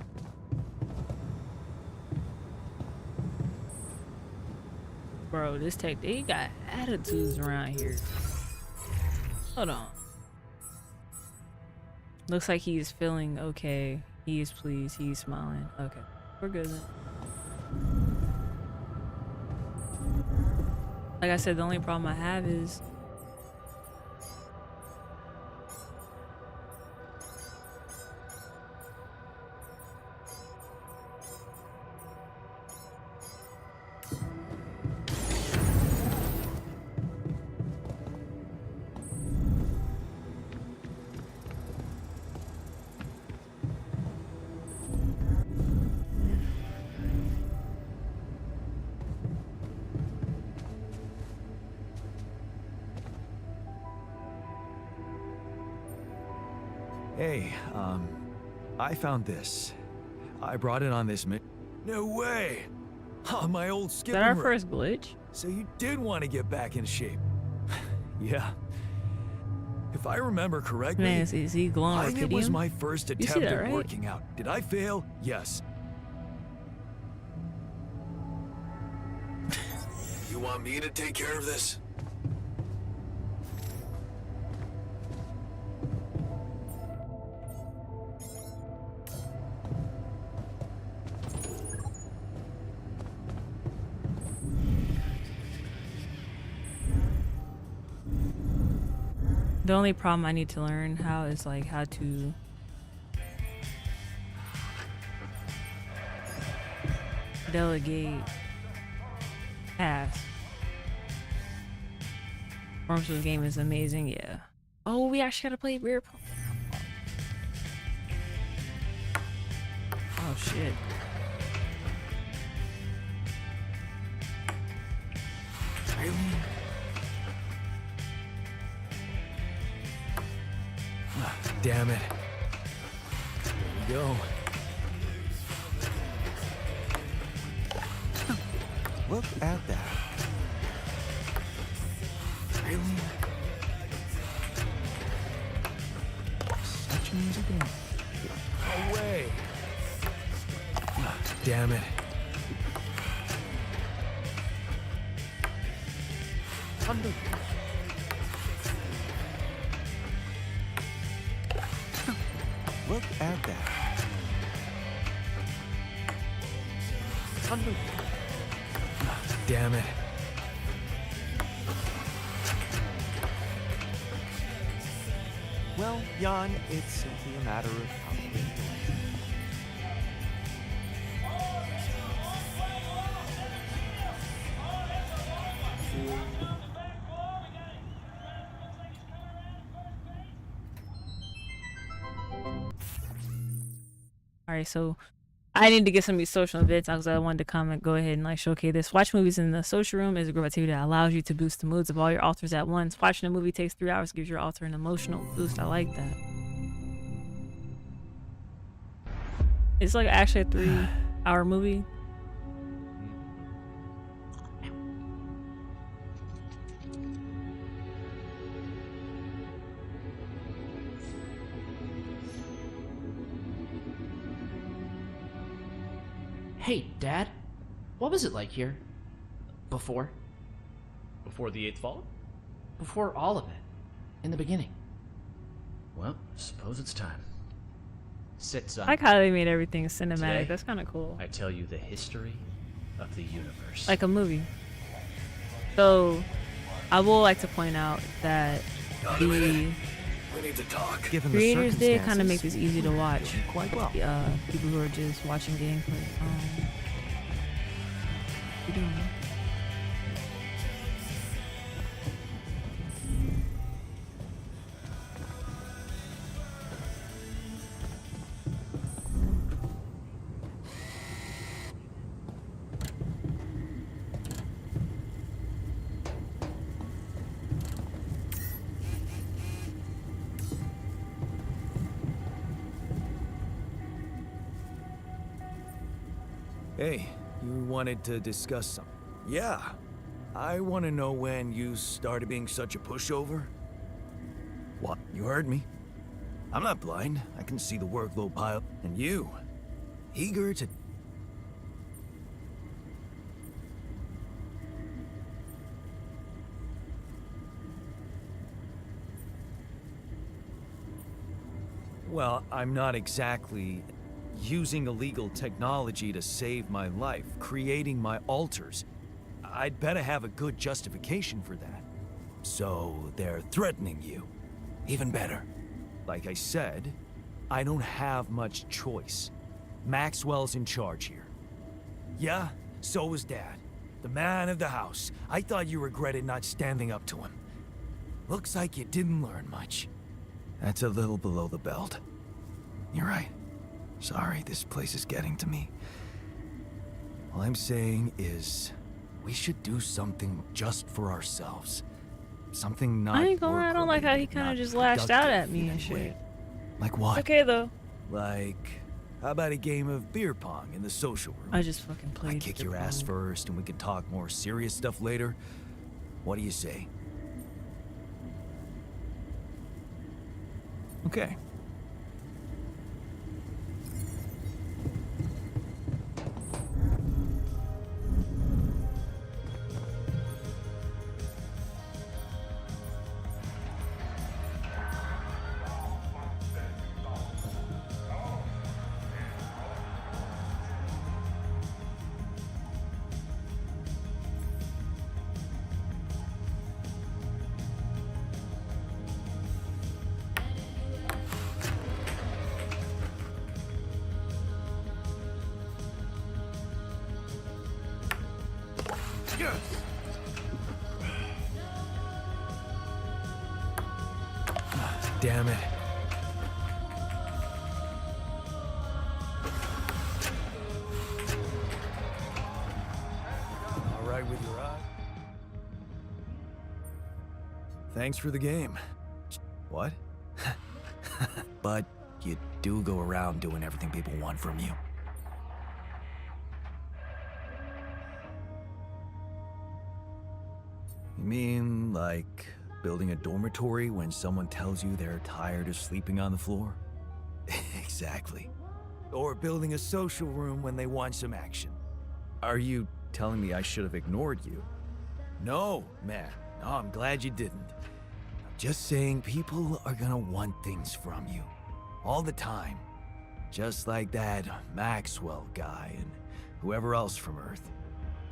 Bro, this tech, they got attitudes around here. Hold on. Looks like he is feeling okay. He is pleased. He's smiling. Okay, we're good then. Like I said, the only problem I have is Hey, I found this. I brought it on this No way! On my old is skipping that our rope. first glitch? So you did want to get back in shape. Yeah. If I remember correctly, Man, is he glowing I think it was Rapidium? my first see attempt that, at right? working out. Did I fail? Yes. You want me to take care of this? The only problem I need to learn how is like how to delegate tasks. This game is amazing, yeah. Oh, we actually gotta play beer pong. Oh shit. Really? Ah, damn it. There we go. Look at that. Really? Such an easy game. No way. Ah, damn it. Thunder. Look at that. Thunder. Ah, damn it. Well, Jan, it's simply a matter of how quick. All right, so I need to get some of these social events because I wanted to comment. Go ahead and like showcase this. Watch movies in the social room is a group activity that allows you to boost the moods of all your alters at once. Watching a movie takes 3 hours, gives your alter an emotional boost. I like that. It's like actually a 3-hour movie. Hey, Dad. What was it like here? Before? Before the 8th Fall? Before all of it. In the beginning. Well, suppose it's time. Sit, son. I like how they made everything cinematic. Today, That's kind of cool. I tell you the history of the universe. Like a movie. So, I will like to point out that the We need to talk. Given the creators did kind of make circumstances, this easy to watch. doing quite well. People who are just watching gameplay. What you doing? Hey, you wanted to discuss something? Yeah. I want to know when you started being such a pushover. What? You heard me. I'm not blind. I can see the workload pile. And you, eager to... Well, I'm not exactly using illegal technology to save my life, creating my altars. I'd better have a good justification for that. So they're threatening you. Even better. Like I said, I don't have much choice. Maxwell's in charge here. Yeah, so was Dad. The man of the house. I thought you regretted not standing up to him. Looks like you didn't learn much. That's a little below the belt. You're right. Sorry, this place is getting to me. All I'm saying is, we should do something just for ourselves. Something not. I ain't gonna lie, I don't like how he kind of just lashed out at me and anyway. shit. Like what? Okay though. Like, how about a game of beer pong in the social room? I just fucking I played. kick beer your ass pong. first, and we can talk more serious stuff later. What do you say? Okay. Damn it. All right with your eye? Thanks for the game. What? But you do go around doing everything people want from you. You mean, like, building a dormitory when someone tells you they're tired of sleeping on the floor? Exactly. Or building a social room when they want some action. Are you telling me I should have ignored you? No, man. No, I'm glad you didn't. I'm just saying people are gonna want things from you. All the time. Just like that Maxwell guy and whoever else from Earth.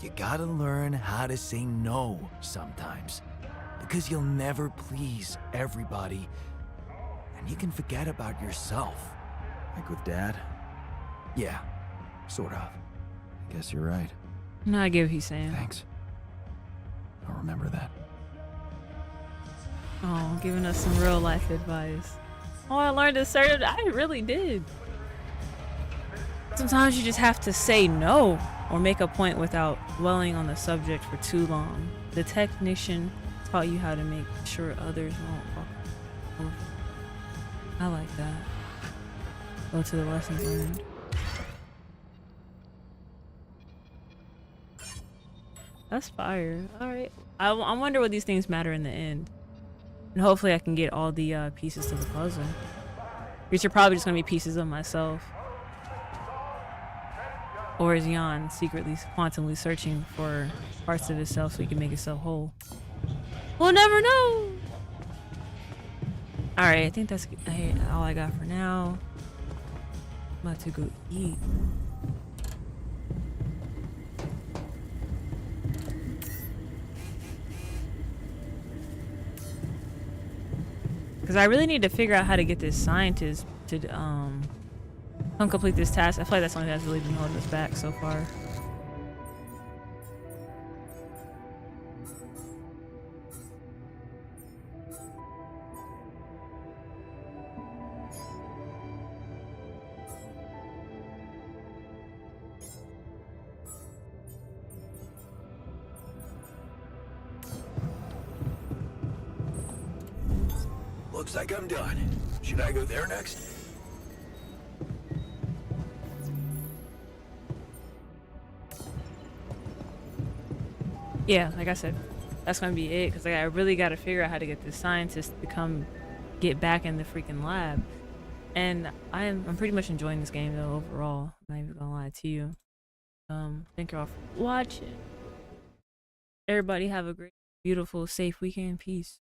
You gotta learn how to say no sometimes. Because you'll never please everybody. And you can forget about yourself. Like with Dad? Yeah, sort of. I guess you're right. No, I get what he's saying. Thanks. I'll remember that. Oh, giving us some real life advice. Oh, I learned to serve. I really did. Sometimes you just have to say no or make a point without dwelling on the subject for too long. The technician taught you how to make sure others won't walk over. I like that. Go to the lessons learned. That's fire. All right. I wonder what these things matter in the end, and hopefully I can get all the pieces to the puzzle. These are probably just gonna be pieces of myself, or is Jan secretly, quantumly searching for parts of himself so he can make himself whole? We'll never know. All right, I think that's all I got for now. I'm about to go eat. Because I really need to figure out how to get this scientist to come complete this task. I feel like that's something that's really been holding us back so far. Looks like I'm done. Should I go there next? Yeah, like I said, that's gonna be it. Cause like, I really gotta figure out how to get this scientist to get back in the freaking lab. And I'm pretty much enjoying this game though overall. I'm not even gonna lie to you. Thank you all for watching. Everybody have a great, beautiful, safe weekend. Peace.